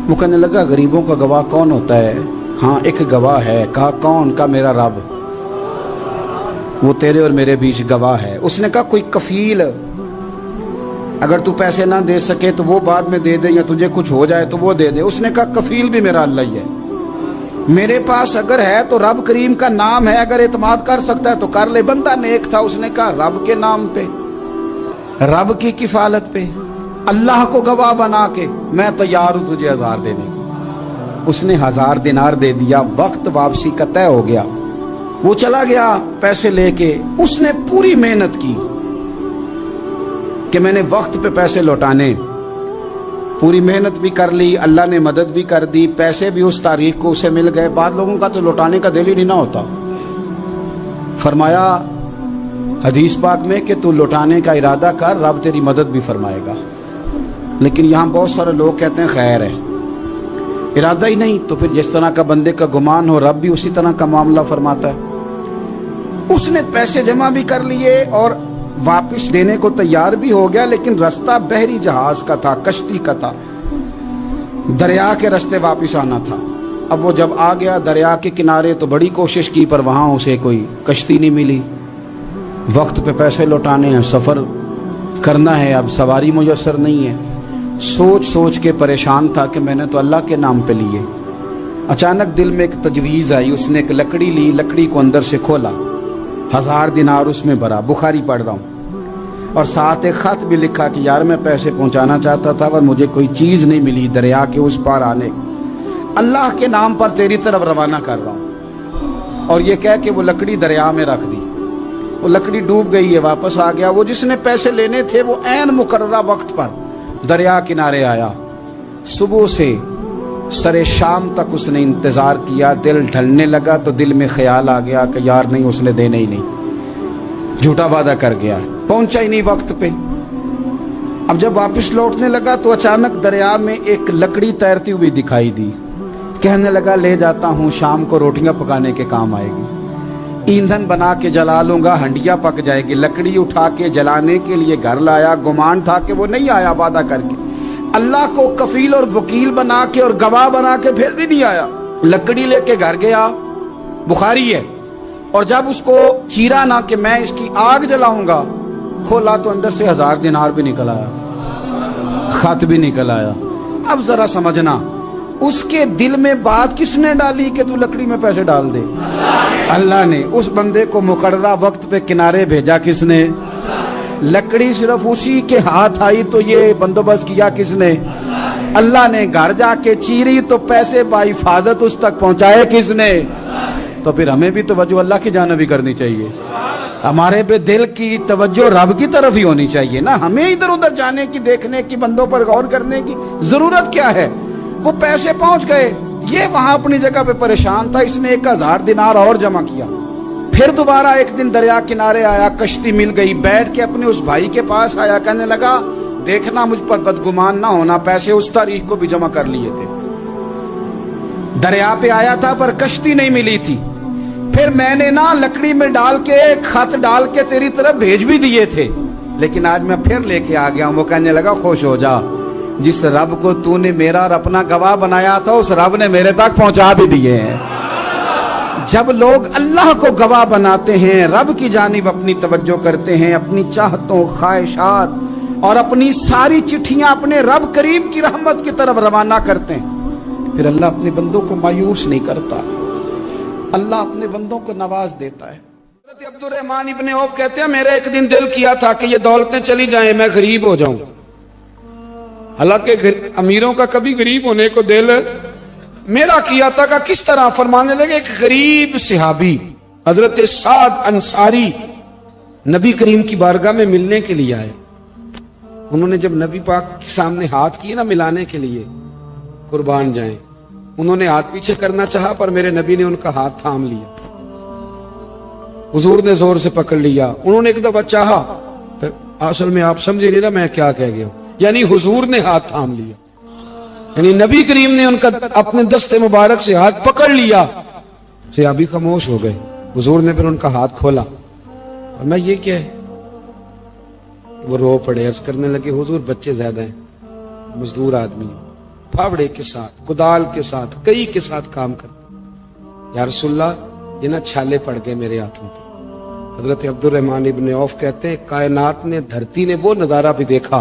[SPEAKER 1] وہ کہنے لگا غریبوں کا گواہ کون ہوتا ہے؟ ہاں ایک گواہ ہے۔ کہا کون؟ کا میرا رب، وہ تیرے اور میرے بیچ گواہ ہے۔ اس نے کہا کوئی کفیل، اگر تو پیسے نہ دے سکے تو وہ بعد میں دے دے، یا تجھے کچھ ہو جائے تو وہ دے دے۔ اس نے کہا کفیل بھی میرا اللہ ہی ہے، میرے پاس اگر ہے تو رب کریم کا نام ہے، اگر اعتماد کر سکتا ہے تو کر لے۔ بندہ نیک تھا، اس نے کہا رب کے نام پہ، رب کی کفالت پہ، اللہ کو گواہ بنا کے میں تیار ہوں تجھے 1000 دینے کی۔ اس نے 1000 دینار دے دیا، وقت واپسی کا طے ہو گیا۔ وہ چلا گیا پیسے لے کے، اس نے پوری محنت کی کہ میں نے وقت پہ پیسے لوٹانے، پوری محنت بھی کر لی، اللہ نے مدد بھی کر دی، پیسے بھی اس تاریخ کو اسے مل گئے۔ بعض لوگوں کا تو لوٹانے کا دل ہی نہیں نہ ہوتا۔ فرمایا حدیث پاک میں کہ تو لوٹانے کا ارادہ کر، رب تیری مدد بھی فرمائے گا۔ لیکن یہاں بہت سارے لوگ کہتے ہیں خیر ہے، ارادہ ہی نہیں، تو پھر جس طرح کا بندے کا گمان ہو رب بھی اسی طرح کا معاملہ فرماتا ہے۔ اس نے پیسے جمع بھی کر لیے اور واپس دینے کو تیار بھی ہو گیا، لیکن رستہ بحری جہاز کا تھا، کشتی کا تھا، دریا کے رستے واپس آنا تھا۔ اب وہ جب آ گیا دریا کے کنارے تو بڑی کوشش کی، پر وہاں اسے کوئی کشتی نہیں ملی۔ وقت پہ پیسے لوٹانے ہیں، سفر کرنا ہے، اب سواری میسر نہیں ہے۔ سوچ سوچ کے پریشان تھا کہ میں نے تو اللہ کے نام پہ لیے۔ اچانک دل میں ایک تجویز آئی، اس نے ایک لکڑی لی، لکڑی کو اندر سے کھولا، 1000 دینار اس میں بھرا، بخاری پڑھ رہا ہوں، اور ساتھ ایک خط بھی لکھا کہ یار میں پیسے پہنچانا چاہتا تھا پر مجھے کوئی چیز نہیں ملی دریا کے اس پار آنے، اللہ کے نام پر تیری طرف روانہ کر رہا ہوں۔ اور یہ کہہ کہ وہ لکڑی دریا میں رکھ دی، وہ لکڑی ڈوب گئی ہے، واپس آ گیا۔ وہ جس نے پیسے لینے تھے وہ عین مقررہ وقت پر دریا کنارے آیا۔ صبح سے سر شام تک اس نے انتظار کیا، دل ڈھلنے لگا تو دل میں خیال آ گیا کہ یار نہیں، اس نے دینے ہی نہیں، جھوٹا وعدہ کر گیا، پہنچا ہی نہیں وقت پہ۔ اب جب واپس لوٹنے لگا تو اچانک دریا میں ایک لکڑی تیرتی ہوئی دکھائی دی، کہنے لگا لے جاتا ہوں، شام کو روٹیاں پکانے کے کام آئے گی، ایندھن بنا کے جلا لوں گا، ہنڈیا پک جائے گی۔ لکڑی اٹھا کے جلانے کے لیے گھر لایا، گمان تھا کہ وہ نہیں آیا وعدہ کر کے، اللہ کو کفیل اور وکیل بنا کے اور گواہ بنا کے پھر بھی نہیں آیا۔ لکڑی لے کے گھر گیا، بخاری ہے، اور جب اس کو چیرا نہ کہ میں اس کی آگ جلاؤں گا، کھولا تو اندر سے 1000 دینار بھی نکل آیا، خط بھی نکل آیا۔ اب ذرا سمجھنا، اس کے دل میں بات کس نے ڈالی کہ تو لکڑی میں پیسے ڈال دے؟ اللہ نے۔ اس بندے کو مقررہ وقت پہ کنارے بھیجا کس نے؟ لکڑی صرف اسی کے ہاتھ آئی تو یہ بندوبست کیا کس نے؟ اللہ نے۔ گھر جا کے چیری تو پیسے بائی حفاظت اس تک پہنچائے کس نے؟ تو پھر ہمیں بھی توجہ اللہ کی جانب ہی کرنی چاہیے، ہمارے پہ دل کی توجہ رب کی طرف ہی ہونی چاہیے نا، ہمیں ادھر ادھر جانے کی، دیکھنے کی، بندوں پر غور کرنے کی ضرورت کیا ہے؟ وہ پیسے پہنچ گئے، یہ وہاں اپنی جگہ پہ پریشان تھا، اس نے 1000 دینار اور جمع کیا۔ پھر دوبارہ ایک دن دریا کنارے آیا، کشتی مل گئی، بیٹھ کے اپنے اس بھائی کے پاس آیا، کہنے لگا دیکھنا مجھ پر بدگمان نہ ہونا، پیسے اس تاریخ کو بھی جمع کر لیے تھے، دریا پہ آیا تھا پر کشتی نہیں ملی تھی، پھر میں نے نا لکڑی میں ڈال کے خط ڈال کے تیری طرف بھیج بھی دیے تھے، لیکن آج میں پھر لے کے آ گیا ہوں۔ وہ کہنے لگا خوش ہو جا، جس رب کو تو نے میرا اور اپنا گواہ بنایا تھا اس رب نے میرے تک پہنچا بھی دیے ہیں۔
[SPEAKER 2] جب لوگ اللہ کو گواہ بناتے ہیں، رب کی جانب اپنی توجہ کرتے ہیں، اپنی چاہتوں، خواہشات اور اپنی ساری چٹھیاں اپنے رب کریم کی رحمت کی طرف روانہ کرتے ہیں، پھر اللہ اپنے بندوں کو مایوس نہیں کرتا، اللہ اپنے بندوں کو نواز دیتا ہے۔ حضرت عبد الرحمن ابن عوف کہتے ہیں میرا ایک دن دل کیا تھا کہ یہ دولتیں چلی جائیں، میں غریب ہو جاؤں۔ حالانکہ امیروں کا کبھی غریب ہونے کو دل میرا کیا تھا کہ کس طرح؟ فرمانے لگے ایک غریب صحابی حضرت سعد انصاری نبی کریم کی بارگاہ میں ملنے کے لیے آئے۔ انہوں نے جب نبی پاک کے سامنے ہاتھ کیے نا ملانے کے لیے، قربان جائیں، انہوں نے ہاتھ پیچھے کرنا چاہا پر میرے نبی نے ان کا ہاتھ تھام لیا، حضور نے زور سے پکڑ لیا۔ انہوں نے ایک دفعہ چاہا، پھر اصل میں آپ سمجھے نہیں نا میں کیا کہہ گیا ہوں، یعنی حضور نے ہاتھ تھام لیا، یعنی نبی کریم نے ان کا اپنے دست مبارک سے ہاتھ پکڑ لیا۔ صحابی خاموش ہو گئے، حضور نے پھر ان کا ہاتھ کھولا، اور میں یہ کیا ہے؟ وہ رو پڑے، عرض کرنے لگے حضور بچے زیادہ ہیں، مزدور آدمی، پھاوڑے کے ساتھ، کدال کے ساتھ، کئی کے ساتھ کام کرتے، یا رسول اللہ یہ نہ چھالے پڑ گئے میرے ہاتھوں پہ۔ حضرت عبد الرحمن ابن عوف کہتے ہیں کائنات نے، دھرتی نے وہ نظارہ بھی دیکھا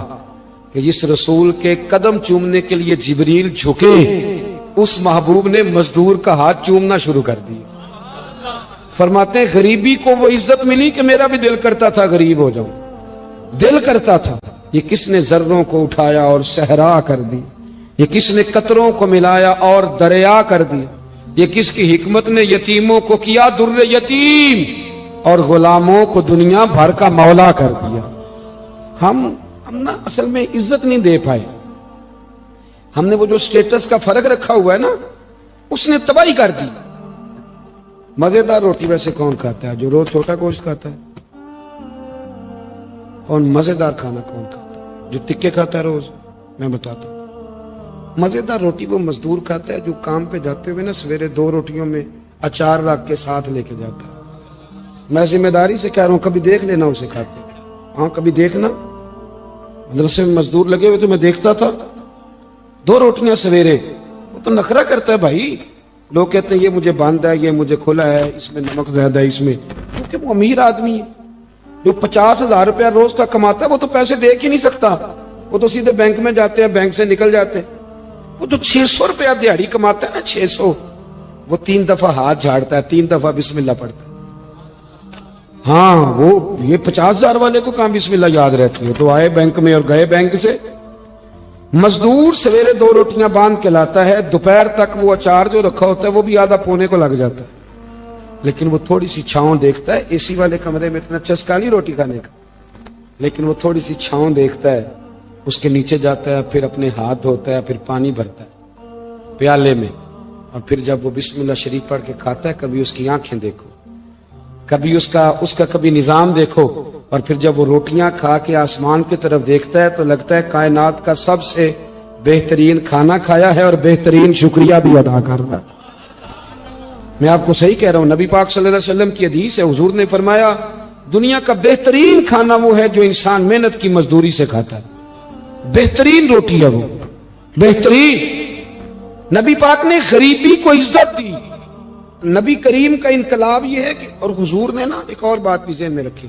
[SPEAKER 2] کہ جس رسول کے قدم چومنے کے لیے جبریل جھکے، اس محبوب نے مزدور کا ہاتھ چومنا شروع کر دیا۔ فرماتے ہیں غریبی کو وہ عزت ملی کہ میرا بھی دل کرتا تھا غریب ہو جاؤں، دل کرتا تھا۔ یہ کس نے ذروں کو اٹھایا اور صحرا کر دی، یہ کس نے قطروں کو ملایا اور دریا کر دی، یہ کس کی حکمت نے یتیموں کو کیا در یتیم اور غلاموں کو دنیا بھر کا مولا کر دیا۔ ہم نا اصل میں عزت نہیں دے پائے، ہم نے وہ جو سٹیٹس کا فرق رکھا ہوا ہے نا، اس نے تباہی کر دی۔ مزیدار روٹی ویسے کون کھاتا ہے؟ جو روز چھوٹا گوشت کھاتا ہے؟ کون مزیدار کھانا کون کھاتا ہے؟ جو تکے کھاتا ہے روز؟ میں بتاتا ہوں، مزیدار روٹی وہ مزدور کھاتا ہے جو کام پہ جاتے ہوئے نا سویرے 2 روٹیوں میں اچار رکھ کے ساتھ لے کے جاتا ہے۔ میں ذمہ داری سے کہہ رہا ہوں، کبھی دیکھ لینا اسے کھاتے، ہاں کبھی دیکھنا، مدرسے میں مزدور لگے ہوئے تو میں دیکھتا تھا 2 روٹیاں سویرے، وہ تو نخرہ کرتا ہے بھائی، لوگ کہتے ہیں یہ مجھے باندھا ہے، یہ مجھے کھلا ہے، اس میں نمک زیادہ ہے، اس میں، کیونکہ وہ امیر آدمی ہے جو 50,000 روپیہ روز کا کماتا ہے، وہ تو پیسے دیکھ ہی نہیں سکتا، وہ تو سیدھے بینک میں جاتے ہیں، بینک سے نکل جاتے ہیں۔ وہ تو 600 روپیہ دیہڑی کماتا ہے نا، 600، وہ 3 دفعہ ہاتھ جھاڑتا ہے، 3 دفعہ بسم اللہ پڑھتا ہے۔ ہاں وہ یہ 50,000 والے کو کہاں بسم اللہ یاد رہتی ہے؟ تو آئے بینک میں اور گئے بینک سے۔ مزدور سویرے 2 روٹیاں باندھ کے لاتا ہے، دوپہر تک وہ اچار جو رکھا ہوتا ہے وہ بھی آدھا پونے کو لگ جاتا ہے، لیکن وہ تھوڑی سی چھاؤں دیکھتا ہے۔ اے سی والے کمرے میں اتنا چسکا نہیں روٹی کھانے کا، لیکن وہ تھوڑی سی چھاؤں دیکھتا ہے، اس کے نیچے جاتا ہے، پھر اپنے ہاتھ دھوتا ہے، پھر پانی بھرتا ہے پیالے میں، اور پھر جب وہ بسم اللہ شریف پڑھ کے کھاتا ہے، کبھی اس کی آنکھیں دیکھو، کبھی اس کا کبھی نظام دیکھو، اور پھر جب وہ روٹیاں کھا کے آسمان کی طرف دیکھتا ہے تو لگتا ہے کائنات کا سب سے بہترین کھانا کھایا ہے اور بہترین شکریہ بھی ادا کر رہا ہے۔ میں آپ کو صحیح کہہ رہا ہوں، نبی پاک صلی اللہ علیہ وسلم کی حدیث ہے، حضور نے فرمایا دنیا کا بہترین کھانا وہ ہے جو انسان محنت کی مزدوری سے کھاتا ہے، بہترین روٹی ہے وہ، بہترین۔ نبی پاک نے غریبی کو عزت دی۔ نبی کریم کا انقلاب یہ ہے کہ، اور حضور نے نا ایک اور بات بھی ذہن میں رکھی،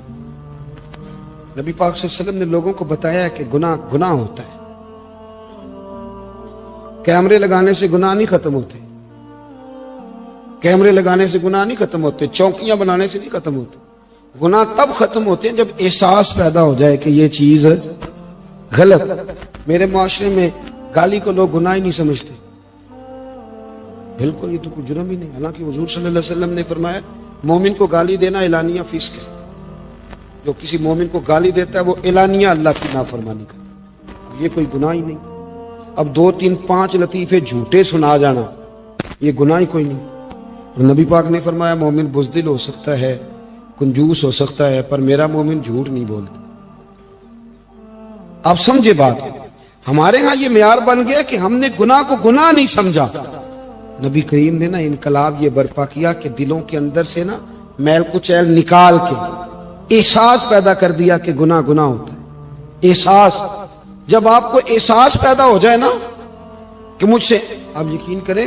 [SPEAKER 2] نبی پاک صلی اللہ علیہ وسلم نے لوگوں کو بتایا کہ گناہ ہوتا ہے، کیمرے لگانے سے گناہ نہیں ختم ہوتے، کیمرے لگانے سے گناہ نہیں ختم ہوتے، چوکیاں بنانے سے نہیں ختم ہوتے، گناہ تب ختم ہوتے ہیں جب احساس پیدا ہو جائے کہ یہ چیز غلط۔ میرے معاشرے میں گالی کو لوگ گناہ ہی نہیں سمجھتے، بالکل یہ تو کوئی جرم ہی نہیں، حالانکہ حضور صلی اللہ علیہ وسلم نے فرمایا مومن کو گالی دینا اعلانیہ فسق ہے، جو کسی مومن کو گالی دیتا ہے وہ اعلانیہ اللہ کی نافرمانی کرتا ہے، یہ کوئی گناہ ہی نہیں۔ اب 2 3 5 لطیفے جھوٹے سنا جانا یہ گناہ ہی کوئی نہیں۔ اور نبی پاک نے فرمایا مومن بزدل ہو سکتا ہے، کنجوس ہو سکتا ہے، پر میرا مومن جھوٹ نہیں بولتا۔ آپ سمجھے بات، ہمارے ہاں یہ معیار بن گیا کہ ہم نے گناہ کو گناہ نہیں سمجھا۔ نبی کریم نے نا انقلاب یہ برپا کیا کہ دلوں کے اندر سے نا میل کچیل نکال کے احساس پیدا کر دیا کہ گناہ ہوتا ہے۔ احساس، جب آپ کو احساس پیدا ہو جائے نا کہ مجھ سے، آپ یقین کریں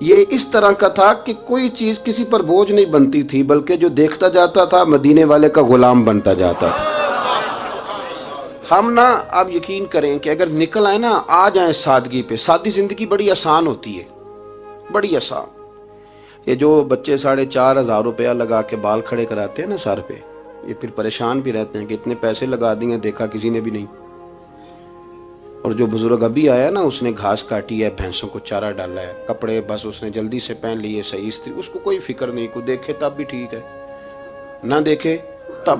[SPEAKER 1] یہ اس طرح کا تھا کہ کوئی چیز کسی پر بوجھ نہیں بنتی تھی، بلکہ جو دیکھتا جاتا تھا مدینے والے کا غلام بنتا جاتا تھا۔ ہم نا آپ یقین کریں کہ اگر نکل آئے نا، آ جائیں سادگی پہ، سادی زندگی بڑی آسان ہوتی ہے، بڑی آسان۔ یہ جو بچے 4,500 روپیہ لگا کے بال کھڑے کراتے ہیں نا سر پہ، یہ پھر پریشان بھی رہتے ہیں کہ اتنے پیسے لگا دیے، دیکھا کسی نے بھی نہیں۔ اور جو بزرگ ابھی آیا نا، اس نے گھاس کاٹی ہے، بھینسوں کو چارہ ڈالا ہے، کپڑے بس اس نے جلدی سے پہن لیے صحیح استری، اس کو کوئی فکر نہیں، کوئی دیکھے تب بھی ٹھیک ہے، نہ دیکھے تب۔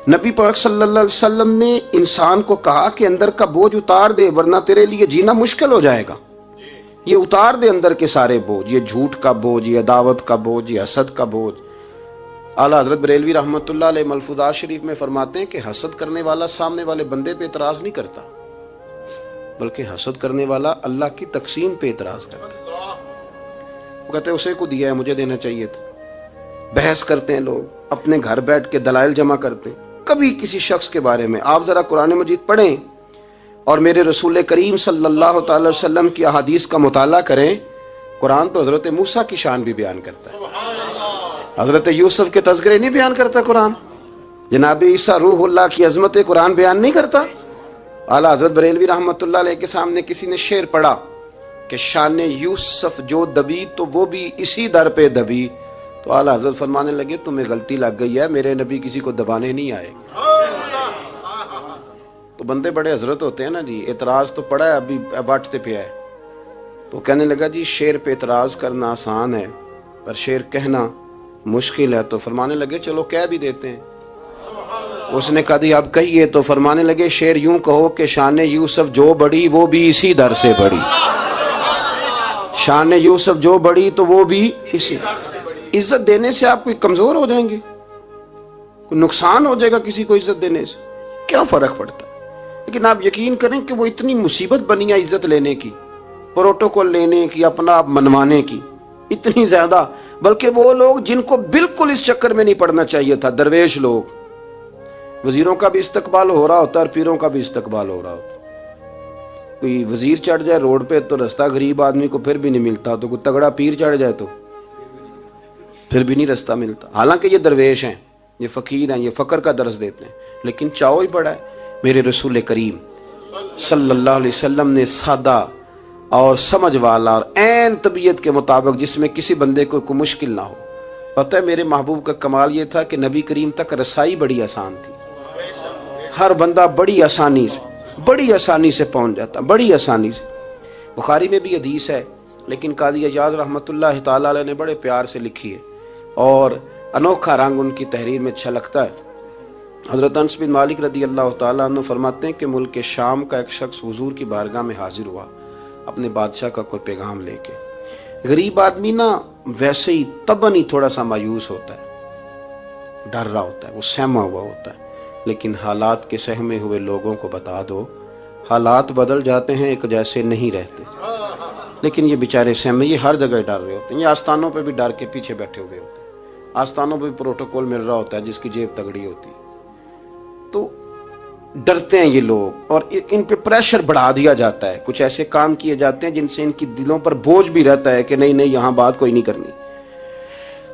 [SPEAKER 1] نبی پاک صلی اللہ علیہ وسلم نے انسان کو کہا کہ اندر کا بوجھ اتار دے، ورنہ تیرے لیے جینا مشکل ہو جائے گا۔ یہ اتار دے اندر کے سارے بوجھ، یہ جھوٹ کا بوجھ، یہ عداوت کا بوجھ، یہ حسد کا بوجھ۔ اعلیٰ حضرت بریلوی رحمۃ اللہ علیہ ملفوظات شریف میں فرماتے ہیں کہ حسد کرنے والا سامنے والے بندے پہ اعتراض نہیں کرتا، بلکہ حسد کرنے والا اللہ کی تقسیم پہ اعتراض کرتا ہے۔ وہ کہتے ہیں اسے کو دیا ہے، مجھے دینا چاہیے تھا۔ بحث کرتے ہیں لوگ، اپنے گھر بیٹھ کے دلائل جمع کرتے ہیں۔ کبھی کسی شخص کے بارے میں آپ ذرا قرآن مجید پڑھیں اور میرے رسول کریم صلی اللہ تعالی وسلم کی احادیث کا مطالعہ کریں۔ قرآن تو حضرت موسیٰ کی شان بھی بیان کرتا ہے، حضرت یوسف کے تذکرے نہیں بیان کرتا قرآن، جناب عیسیٰ روح اللہ کی عظمت قرآن بیان نہیں کرتا۔ اعلیٰ حضرت بریلوی رحمۃ اللہ علیہ کے سامنے کسی نے شعر پڑھا کہ شان یوسف جو دبی تو وہ بھی اسی در پہ دبی، تو اعلیٰ حضرت فرمانے لگے تمہیں غلطی لگ گئی ہے، میرے نبی کسی کو دبانے نہیں آئے۔ تو بندے بڑے حضرت ہوتے ہیں نا جی، اعتراض تو پڑا ہے، ابھی باٹتے پہ ہے، تو کہنے لگا جی شعر پہ اعتراض کرنا آسان ہے پر شعر کہنا مشکل ہے، تو فرمانے لگے چلو کہہ بھی دیتے ہیں۔ اس نے کہا جی اب کہیے، تو فرمانے لگے شعر یوں کہو کہ شان یوسف جو بڑی وہ بھی اسی در سے بڑی، شان یوسف جو بڑی تو وہ بھی اسی۔ عزت دینے سے آپ کوئی کمزور ہو جائیں گے؟ کوئی نقصان ہو جائے گا کسی کو عزت دینے سے؟ کیا فرق پڑتا ہے؟ لیکن آپ یقین کریں کہ وہ اتنی مصیبت بنی ہے عزت لینے کی، پروٹوکول لینے کی، اپنا آپ منوانے کی، اتنی زیادہ، بلکہ وہ لوگ جن کو بالکل اس چکر میں نہیں پڑنا چاہیے تھا، درویش لوگ، وزیروں کا بھی استقبال ہو رہا ہوتا ہے اور پیروں کا بھی استقبال ہو رہا ہوتا ہے۔ کوئی وزیر چڑھ جائے روڈ پہ تو رستہ غریب آدمی کو پھر بھی نہیں ملتا، تو کوئی تگڑا پیر چڑھ جائے تو پھر بھی نہیں رستہ ملتا، حالانکہ یہ درویش ہیں، یہ فقیر ہیں، یہ فقر کا درس دیتے ہیں، لیکن چاؤ ہی پڑا ہے۔ میرے رسول کریم صلی اللہ علیہ وسلم نے سادہ اور سمجھ والا اور عین طبیعت کے مطابق، جس میں کسی بندے کو کوئی مشکل نہ ہو۔ پتہ ہے میرے محبوب کا کمال یہ تھا کہ نبی کریم تک رسائی بڑی آسان تھی، ہر بندہ بڑی آسانی سے پہنچ جاتا، بڑی آسانی سے۔ بخاری میں بھی حدیث ہے، لیکن قاضی اعجاز رحمۃ اللہ تعالی علیہ نے بڑے پیار سے لکھی ہے اور انوکھا رنگ ان کی تحریر میں چھلکتا ہے۔ حضرت انس بن مالک رضی اللہ تعالیٰ عنہ فرماتے ہیں کہ ملک شام کا ایک شخص حضور کی بارگاہ میں حاضر ہوا اپنے بادشاہ کا کوئی پیغام لے کے۔ غریب آدمی نا ویسے ہی طبعاً ہی تھوڑا سا مایوس ہوتا ہے، ڈر رہا ہوتا ہے، وہ سہما ہوا ہوتا ہے، لیکن حالات کے سہمے ہوئے لوگوں کو بتا دو، حالات بدل جاتے ہیں، ایک جیسے نہیں رہتے۔ لیکن یہ بیچارے سہمے، یہ ہر جگہ ڈر رہے ہوتے ہیں، یہ آستانوں پہ بھی ڈر کے پیچھے بیٹھے ہوئے ہوتے ہیں، آستانوں پہ بھی پروٹوکول مل رہا ہوتا ہے جس کی جیب تگڑی ہوتی ہے، تو ڈرتے ہیں یہ لوگ، اور ان پہ پریشر بڑھا دیا جاتا ہے، کچھ ایسے کام کیے جاتے ہیں جن سے ان کی دلوں پر بوجھ بھی رہتا ہے کہ نہیں یہاں بات کوئی نہیں کرنی۔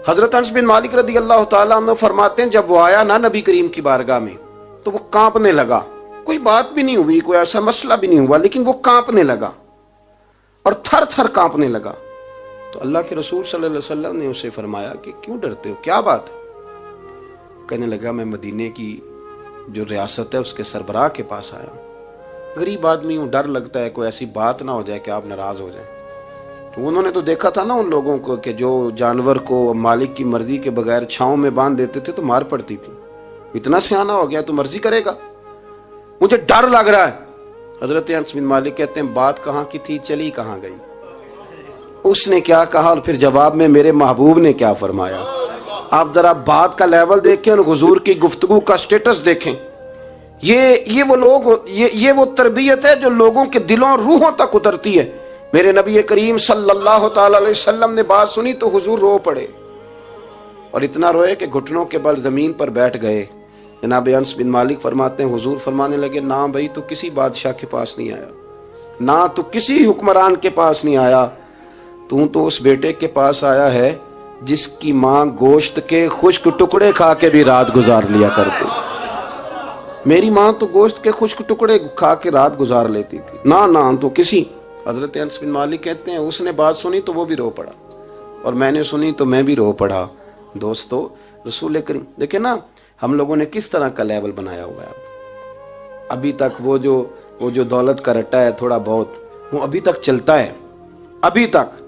[SPEAKER 1] حضرت انس بن مالک رضی اللہ تعالیٰ عنہ فرماتے ہیں جب وہ آیا نا نبی کریم کی بارگاہ میں تو وہ کانپنے لگا، کوئی بات بھی نہیں ہوئی، کوئی ایسا مسئلہ بھی نہیں ہوا، لیکن وہ کانپنے لگا اور تھر تھر کانپنے لگا۔ تو اللہ کے رسول صلی اللہ علیہ وسلم نے اسے فرمایا کہ کیوں ڈرتے ہو، کیا بات ہے؟ کہنے لگا میں مدینے کی جو ریاست ہے اس کے سربراہ کے پاس آیا ہوں، غریب آدمی ہوں، ڈر لگتا ہے کوئی ایسی بات نہ ہو جائے کہ آپ ناراض ہو جائیں۔ تو انہوں نے تو دیکھا تھا نا ان لوگوں کو کہ جو جانور کو مالک کی مرضی کے بغیر چھاؤں میں باندھ دیتے تھے تو مار پڑتی تھی، اتنا سیانہ ہو گیا تو مرضی کرے گا، مجھے ڈر لگ رہا ہے۔ حضرت انس بن مالک کہتے ہیں بات کہاں کی تھی، چلی کہاں گئی؟ اس نے کیا کہا اور پھر جواب میں میرے محبوب نے کیا فرمایا؟ آپ ذرا بات کا لیول دیکھیں اور حضور کی گفتگو کا سٹیٹس دیکھیں۔ یہ وہ لوگ، یہ وہ تربیت ہے جو لوگوں کے دلوں روحوں تک اترتی ہے۔ میرے نبی کریم صلی اللہ تعالی علیہ وسلم نے بات سنی تو حضور رو پڑے، اور اتنا روئے کہ گھٹنوں کے بل زمین پر بیٹھ گئے۔ جناب انس بن مالک فرماتے ہیں حضور فرمانے لگے نہ بھائی تو کسی بادشاہ کے پاس نہیں آیا، نہ تو کسی حکمران کے پاس نہیں آیا، تو اس بیٹے کے پاس آیا ہے جس کی ماں گوشت کے خشک ٹکڑے کھا کے بھی رات گزار لیا کرتی. میری ماں تو گوشت کے خشک ٹکڑے کھا کے رات گزار لیتی تھی. نہ تو کسی. حضرت انس بن مالک کہتے ہیں اس نے بات سنی تو وہ بھی رو پڑا, اور میں نے سنی تو میں بھی رو پڑا. دوستو, رسول کریم دیکھیں نا ہم لوگوں نے کس طرح کا لیول بنایا ہوا ہے. ابھی تک وہ جو دولت کا رٹا ہے تھوڑا بہت, وہ ابھی تک چلتا ہے. ابھی تک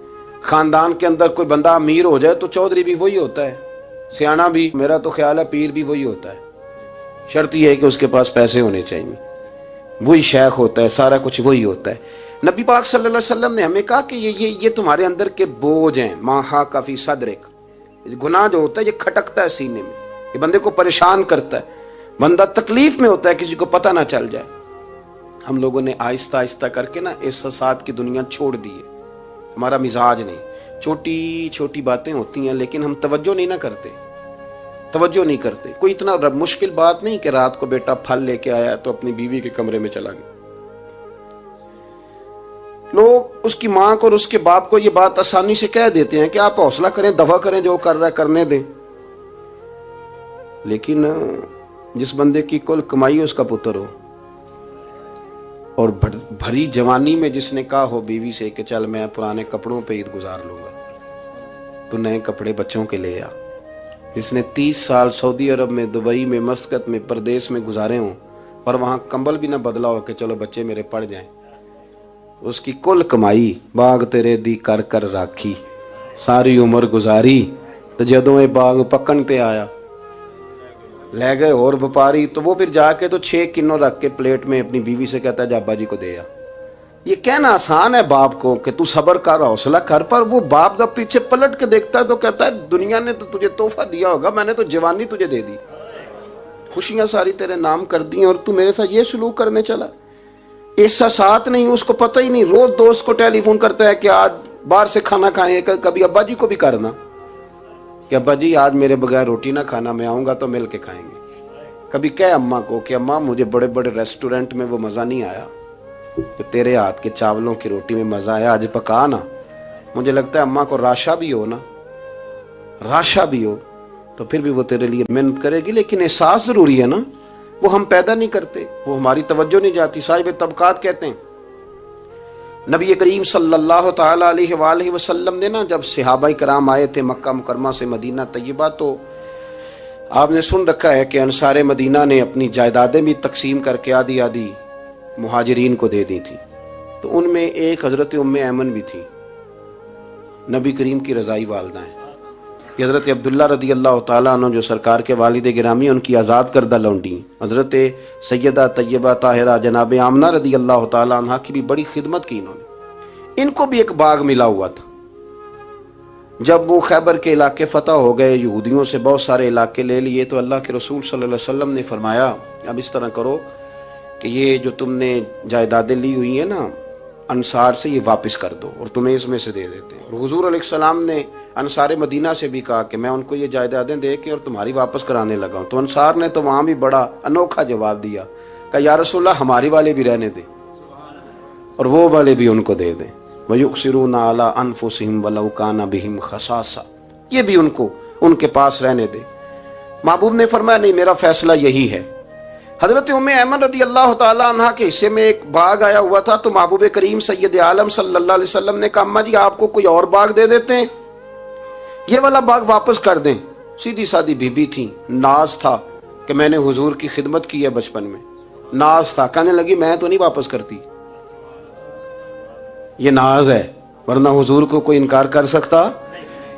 [SPEAKER 1] خاندان کے اندر کوئی بندہ امیر ہو جائے تو چودھری بھی وہی ہوتا ہے, سیانا بھی, میرا تو خیال ہے پیر بھی وہی ہوتا ہے. شرط یہ ہے کہ اس کے پاس پیسے ہونے چاہیے. وہی شیخ ہوتا ہے, سارا کچھ وہی ہوتا ہے. نبی پاک صلی اللہ علیہ وسلم نے ہمیں کہا کہ یہ تمہارے اندر کے بوجھ ہیں. ماہا کافی صدرک, گناہ جو ہوتا ہے یہ کھٹکتا ہے سینے میں, یہ بندے کو پریشان کرتا ہے, بندہ تکلیف میں ہوتا ہے, کسی کو پتہ نہ چل جائے. ہم لوگوں نے آہستہ آہستہ کر کے نا احساسات کی دنیا چھوڑ دی ہے. ہمارا مزاج نہیں, چھوٹی چھوٹی باتیں ہوتی ہیں لیکن ہم توجہ نہیں نہ کرتے. کوئی اتنا مشکل بات نہیں کہ رات کو بیٹا پھل لے کے آیا تو اپنی بیوی کے کمرے میں چلا گیا. لوگ اس کی ماں کو اور اس کے باپ کو یہ بات آسانی سے کہہ دیتے ہیں کہ آپ حوصلہ کریں, دفع کریں, جو کر رہا ہے کرنے دیں. لیکن جس بندے کی کل کمائی اس کا پتر ہو, اور بھری جوانی میں جس نے کہا ہو بیوی سے کہ چل میں پرانے کپڑوں پہ عید گزار لوں گا, تو نئے کپڑے بچوں کے لے آ. جس نے 30 سال سعودی عرب میں, دبئی میں, مسقط میں, پردیس میں گزارے ہوں اور وہاں کمبل بھی نہ بدلا ہو کہ چلو بچے میرے پڑھ جائیں, اس کی کل کمائی باغ تیرے دی کر کر راکھی, ساری عمر گزاری تو جدوں یہ باغ پکن تے آیا لے گئے اور وپاری, تو وہ پھر جا کے تو 6 کنو رکھ کے پلیٹ میں اپنی بیوی سے کہتا ہے جا ابا جی کو دے آ. یہ کہنا آسان ہے باپ کو کہ تو صبر کر, حوصلہ کر, پر وہ باپ جب پیچھے پلٹ کے دیکھتا ہے تو کہتا ہے دنیا نے تو تجھے تحفہ دیا ہوگا, میں نے تو جوانی تجھے دے دی, خوشیاں ساری تیرے نام کر دی, اور تو میرے ساتھ یہ سلوک کرنے چلا. احساسات نہیں, اس کو پتہ ہی نہیں. روز دوست کو ٹیلی فون کرتا ہے کہ آج باہر سے کھانا کھائیں. کبھی ابا جی کو بھی کرنا کہ ابا جی آج میرے بغیر روٹی نہ کھانا, میں آؤں گا تو مل کے کھائیں گے. کبھی کہے اماں کو کہ اماں مجھے بڑے بڑے ریسٹورنٹ میں وہ مزہ نہیں آیا کہ تیرے ہاتھ کے چاولوں کی روٹی میں مزہ آیا, آج پکا نا. مجھے لگتا ہے اماں کو راشا بھی ہو تو پھر بھی وہ تیرے لیے محنت کرے گی. لیکن احساس ضروری ہے نا, وہ ہم پیدا نہیں کرتے, وہ ہماری توجہ نہیں جاتی. صاحب طبقات کہتے ہیں نبی کریم صلی اللہ تعالی علیہ وآلہ وسلم نے نا جب صحابہ کرام آئے تھے مکہ مکرمہ سے مدینہ طیبہ, تو آپ نے سن رکھا ہے کہ انصار مدینہ نے اپنی جائیدادیں بھی تقسیم کر کے آدھی آدھی مہاجرین کو دے دی تھی. تو ان میں ایک حضرت ام ایمن بھی تھی, نبی کریم کی رضائی والدہ ہیں. یہ حضرت عبداللہ رضی اللہ تعالیٰ عنہ جو سرکار کے والد گرامی, ان کی آزاد کردہ لونڈی. حضرت سیدہ طیبہ طاہرہ جناب آمنہ رضی اللہ تعالیٰ عنہ کی بھی بڑی خدمت کی انہوں نے. ان کو بھی ایک باغ ملا ہوا تھا. جب وہ خیبر کے علاقے فتح ہو گئے, یہودیوں سے بہت سارے علاقے لے لیے, تو اللہ کے رسول صلی اللہ علیہ وسلم نے فرمایا اب اس طرح کرو کہ یہ جو تم نے جائیدادیں لی ہوئی ہیں نا انصار سے, یہ واپس کر دو اور تمہیں اس میں سے دے دیتے ہیں. اور حضور علیہ السلام نے انصار مدینہ سے بھی کہا کہ میں ان کو یہ جائیدادیں دے کے اور تمہاری واپس کرانے لگا ہوں. تو انصار نے تو وہاں بھی بڑا انوکھا جواب دیا کہ یا رسول اللہ ہماری والے بھی رہنے دیں اور وہ والے بھی ان کو دے دیں. وَيُؤْثِرُونَ عَلَىٰ أَنفُسِهِمْ وَلَوْ كَانَ بِهِمْ خَصَاصَةٌ, یہ بھی ان کے پاس رہنے دے. محبوب نے فرمایا نہیں, میرا فیصلہ یہی ہے. حضرت ام ایمن رضی اللہ تعالی عنہ کے حصے میں ایک باغ آیا ہوا تھا, تو محبوب کریم سید عالم صلی اللہ علیہ وسلم نے کہا اماں جی آپ کو کوئی اور باغ دے دیتے ہیں, یہ والا باغ واپس کر دیں. سیدھی سادی بی بی تھی, ناز تھا کہ میں نے حضور کی خدمت کی ہے بچپن میں, ناز تھا. کہنے لگی میں تو نہیں واپس کرتی, یہ ناز ہے, ورنہ حضور کو کوئی انکار کر سکتا,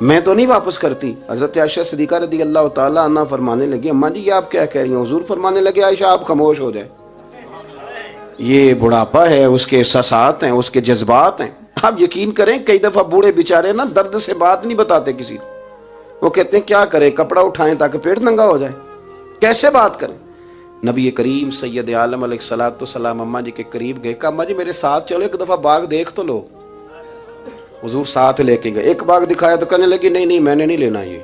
[SPEAKER 1] میں تو نہیں واپس کرتی. حضرت عائشہ صدیقہ رضی اللہ تعالی عنہ فرمانے لگی اماں جی یہ آپ کیا کہہ رہی ہیں؟ حضور فرمانے لگے عائشہ آپ خاموش ہو جائیں, یہ بڑھاپا ہے, اس کے احساسات ہیں, اس کے جذبات ہیں. آپ یقین کریں کئی دفعہ بوڑھے بیچارے نا درد سے بات نہیں بتاتے کسی کو, وہ کہتے ہیں کیا کریں, کپڑا اٹھائیں تاکہ پیٹ ننگا ہو جائے, کیسے بات کریں. نبی کریم سید عالم علیہ الصلوۃ والسلام اماں جی کے قریب گئے, کہا اماں جی میرے ساتھ چلو ایک دفعہ باغ دیکھ تو لو. حضور ساتھ لے کے گئے, ایک باغ دکھایا تو کہنے لگی نہیں میں نے نہیں لینا, یہ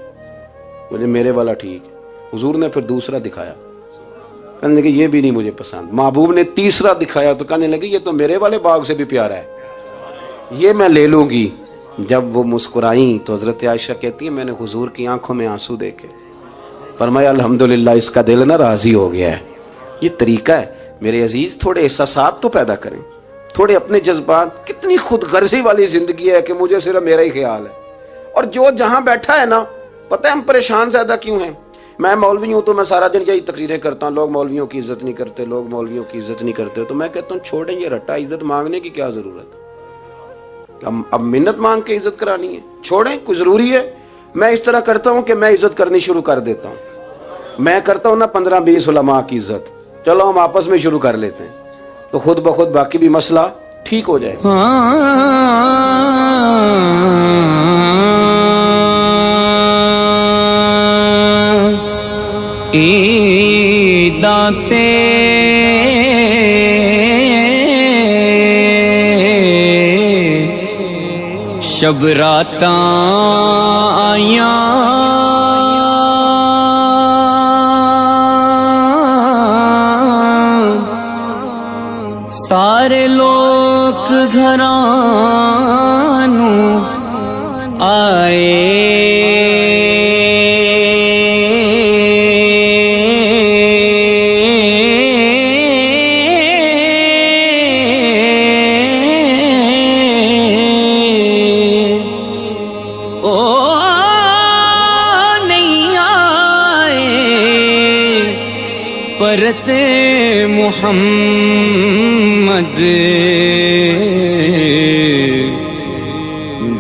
[SPEAKER 1] مجھے میرے والا ٹھیک ہے. حضور نے پھر دوسرا دکھایا, کہنے لگے یہ بھی نہیں مجھے پسند. محبوب نے تیسرا دکھایا تو کہنے لگے یہ تو میرے والے باغ سے بھی پیارا ہے, یہ میں لے لوں گی. جب وہ مسکرائیں تو حضرت عائشہ کہتی ہیں میں نے حضور کی آنکھوں میں آنسو دیکھے، فرمایا الحمدللہ اس کا دل نہ راضی ہو گیا ہے۔ یہ طریقہ ہے میرے عزیز، تھوڑے احساسات تو پیدا کریں، تھوڑے اپنے جذبات۔ کتنی خود غرضی والی زندگی ہے کہ مجھے صرف میرا ہی خیال ہے، اور جو جہاں بیٹھا ہے نا، پتہ ہے ہم پریشان زیادہ کیوں ہیں؟ میں مولوی ہوں تو میں سارا دن یہی تقریریں کرتا ہوں، لوگ مولویوں کی عزت نہیں کرتے، لوگ مولویوں کی عزت نہیں کرتے، تو میں کہتا ہوں چھوڑیں یہ رٹا، عزت مانگنے کی کیا ضرورت ہے؟ اب منت مانگ کے عزت کرانی ہے؟ چھوڑیں، کوئی ضروری ہے؟ میں اس طرح کرتا ہوں کہ میں عزت کرنی شروع کر دیتا ہوں، میں کرتا ہوں نا 15-20 علماء کی عزت، چلو ہم آپس میں شروع کر لیتے ہیں، تو خود بخود باقی بھی مسئلہ ٹھیک ہو جائے گا۔
[SPEAKER 3] دانتے شب راتاں آیاں سارے لوگ گھراں نوں آئے، پرت محمد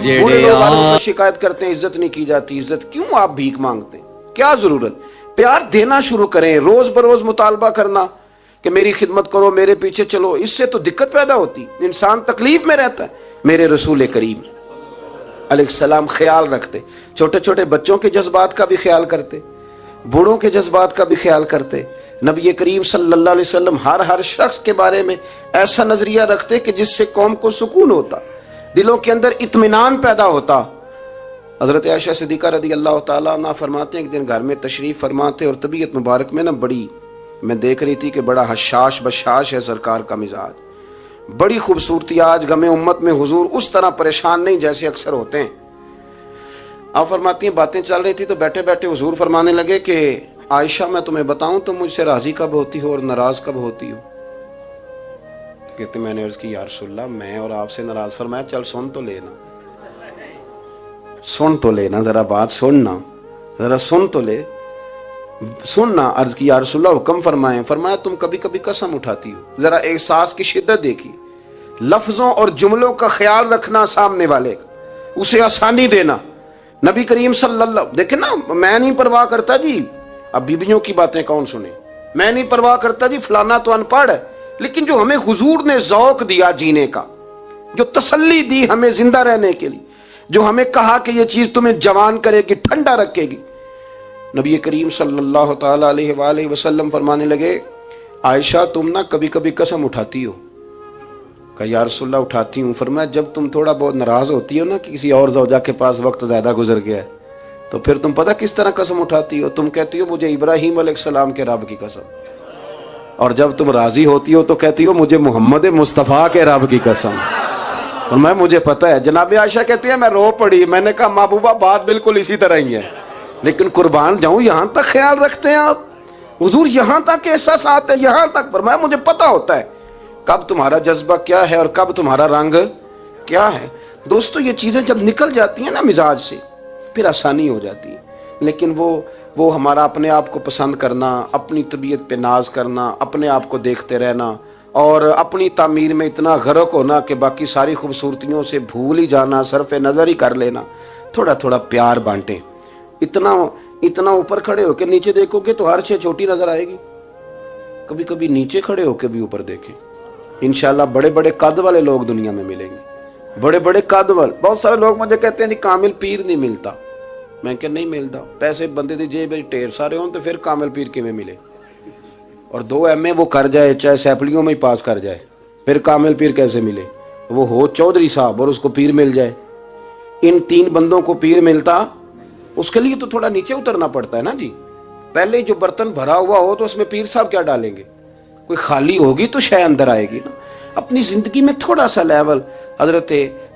[SPEAKER 1] بوڑھے لوگ آدمی شکایت کرتے ہیں عزت نہیں کی جاتی، عزت کیوں آپ بھیک مانگتے ہیں؟ کیا ضرورت؟ پیار دینا شروع کریں، روز بروز مطالبہ کرنا کہ میری خدمت کرو، میرے پیچھے چلو، اس سے تو دقت پیدا ہوتی، انسان تکلیف میں رہتا ہے۔ میرے رسول کریم علیہ السلام خیال رکھتے، چھوٹے چھوٹے بچوں کے جذبات کا بھی خیال کرتے، بوڑھوں کے جذبات کا بھی خیال کرتے۔ نبی کریم صلی اللہ علیہ وسلم ہر شخص کے بارے میں ایسا نظریہ رکھتے کہ جس سے قوم کو سکون ہوتا، دلوں کے اندر اطمینان پیدا ہوتا۔ حضرت عائشہ صدیقہ رضی اللہ تعالیٰ عنہ فرماتے ہیں ایک دن گھر میں تشریف فرماتے، اور طبیعت مبارک میں نا بڑی، میں دیکھ رہی تھی کہ بڑا حشاش بشاش ہے سرکار کا مزاج، بڑی خوبصورتی۔ آج غم امت میں حضور اس طرح پریشان نہیں جیسے اکثر ہوتے ہیں۔ آپ فرماتی ہیں باتیں چل رہی تھی تو بیٹھے بیٹھے حضور فرمانے لگے کہ عائشہ میں تمہیں بتاؤں تم مجھ سے راضی کب ہوتی ہو اور ناراض کب ہوتی ہو؟ کہتے میں نے عرض کی یا رسول اللہ میں اور آپ سے ناراض؟ فرمایا چل سن تو لینا ذرا بات سننا، ذرا سن تو لے، سننا۔ عرض کی یا رسول اللہ حکم فرمائیں۔ فرمایا تم کبھی کبھی قسم اٹھاتی ہو، ذرا احساس کی شدت دیکھی، لفظوں اور جملوں کا خیال رکھنا، سامنے والے کا اسے آسانی دینا۔ نبی کریم صلی اللہ، دیکھیں نا، میں نہیں پرواہ کرتا جی، اب بیویوں کی باتیں کون سنے، میں نہیں پرواہ کرتا جی فلانا تو ان پڑھ ہے، لیکن جو ہمیں حضور نے ذوق دیا جینے کا، جو تسلی دی ہمیں زندہ رہنے کے لیے، جو ہمیں کہا کہ یہ چیز تمہیں جوان کرے گی، ٹھنڈا رکھے گی، نبی کریم صلی اللہ تعالیٰ علیہ وآلہ وسلم فرمانے لگے عائشہ تم نا کبھی کبھی قسم اٹھاتی ہو؟ کہا یا رسول اللہ اٹھاتی ہوں۔ فرمایا جب تم تھوڑا بہت ناراض ہوتی ہو نا کہ کسی اور زوجہ کے پاس وقت زیادہ گزر گیا ہے، تو پھر تم پتہ کس طرح قسم اٹھاتی ہو؟ تم کہتی ہو مجھے ابراہیم علیہ السلام کے رب کی قسم، اور جب تم راضی ہوتی ہو تو کہتی ہو مجھے محمد مصطفیٰ کے رب کی قسم۔ اور میں مجھے پتہ ہے، جناب عائشہ کہتی ہے میں رو پڑی، میں نے کہا محبوبہ بات بالکل اسی طرح ہی ہے، لیکن قربان جاؤں یہاں تک خیال رکھتے ہیں آپ، حضور یہاں تک احساسات ہے، یہاں تک۔ فرمایا مجھے پتہ ہوتا ہے کب تمہارا جذبہ کیا ہے اور کب تمہارا رنگ کیا ہے۔ دوستو یہ چیزیں جب نکل جاتی ہیں نا مزاج سے پھر آسانی ہو جاتی ہے، لیکن وہ ہمارا اپنے آپ کو پسند کرنا، اپنی طبیعت پہ ناز کرنا، اپنے آپ کو دیکھتے رہنا، اور اپنی تعمیر میں اتنا غرق ہونا کہ باقی ساری خوبصورتیوں سے بھول ہی جانا، صرف نظر ہی کر لینا۔ تھوڑا تھوڑا پیار بانٹیں، اتنا اوپر کھڑے ہو کے نیچے دیکھو گے تو ہر چیز چھوٹی نظر آئے گی، کبھی کبھی نیچے کھڑے ہو کے بھی اوپر دیکھیں، انشاءاللہ بڑے بڑے قد والے لوگ دنیا میں ملیں گے، بڑے بڑے قد والے۔ بہت سارے لوگ مجھے کہتے ہیں جی کامل پیر نہیں ملتا، میں کہ نہیں ملتا، پیسے بندے دی جیب ٹھیر سارے ہوں تو پھر کامل پیر کیویں ملے؟ اور 2 MA وہ کر جائے، چاہے سیپلیوں میں ہی پاس کر جائے، پھر کامل پیر کیسے ملے؟ وہ ہو چودھری صاحب اور اس کو پیر مل جائے، ان 3 بندوں کو پیر ملتا، اس کے لیے تو تھوڑا نیچے اترنا پڑتا ہے نا جی۔ پہلے جو برتن بھرا ہوا ہو تو اس میں پیر صاحب کیا ڈالیں گے؟ کوئی خالی ہوگی تو شے اندر آئے گی نا۔ اپنی زندگی میں تھوڑا سا لیول، حضرت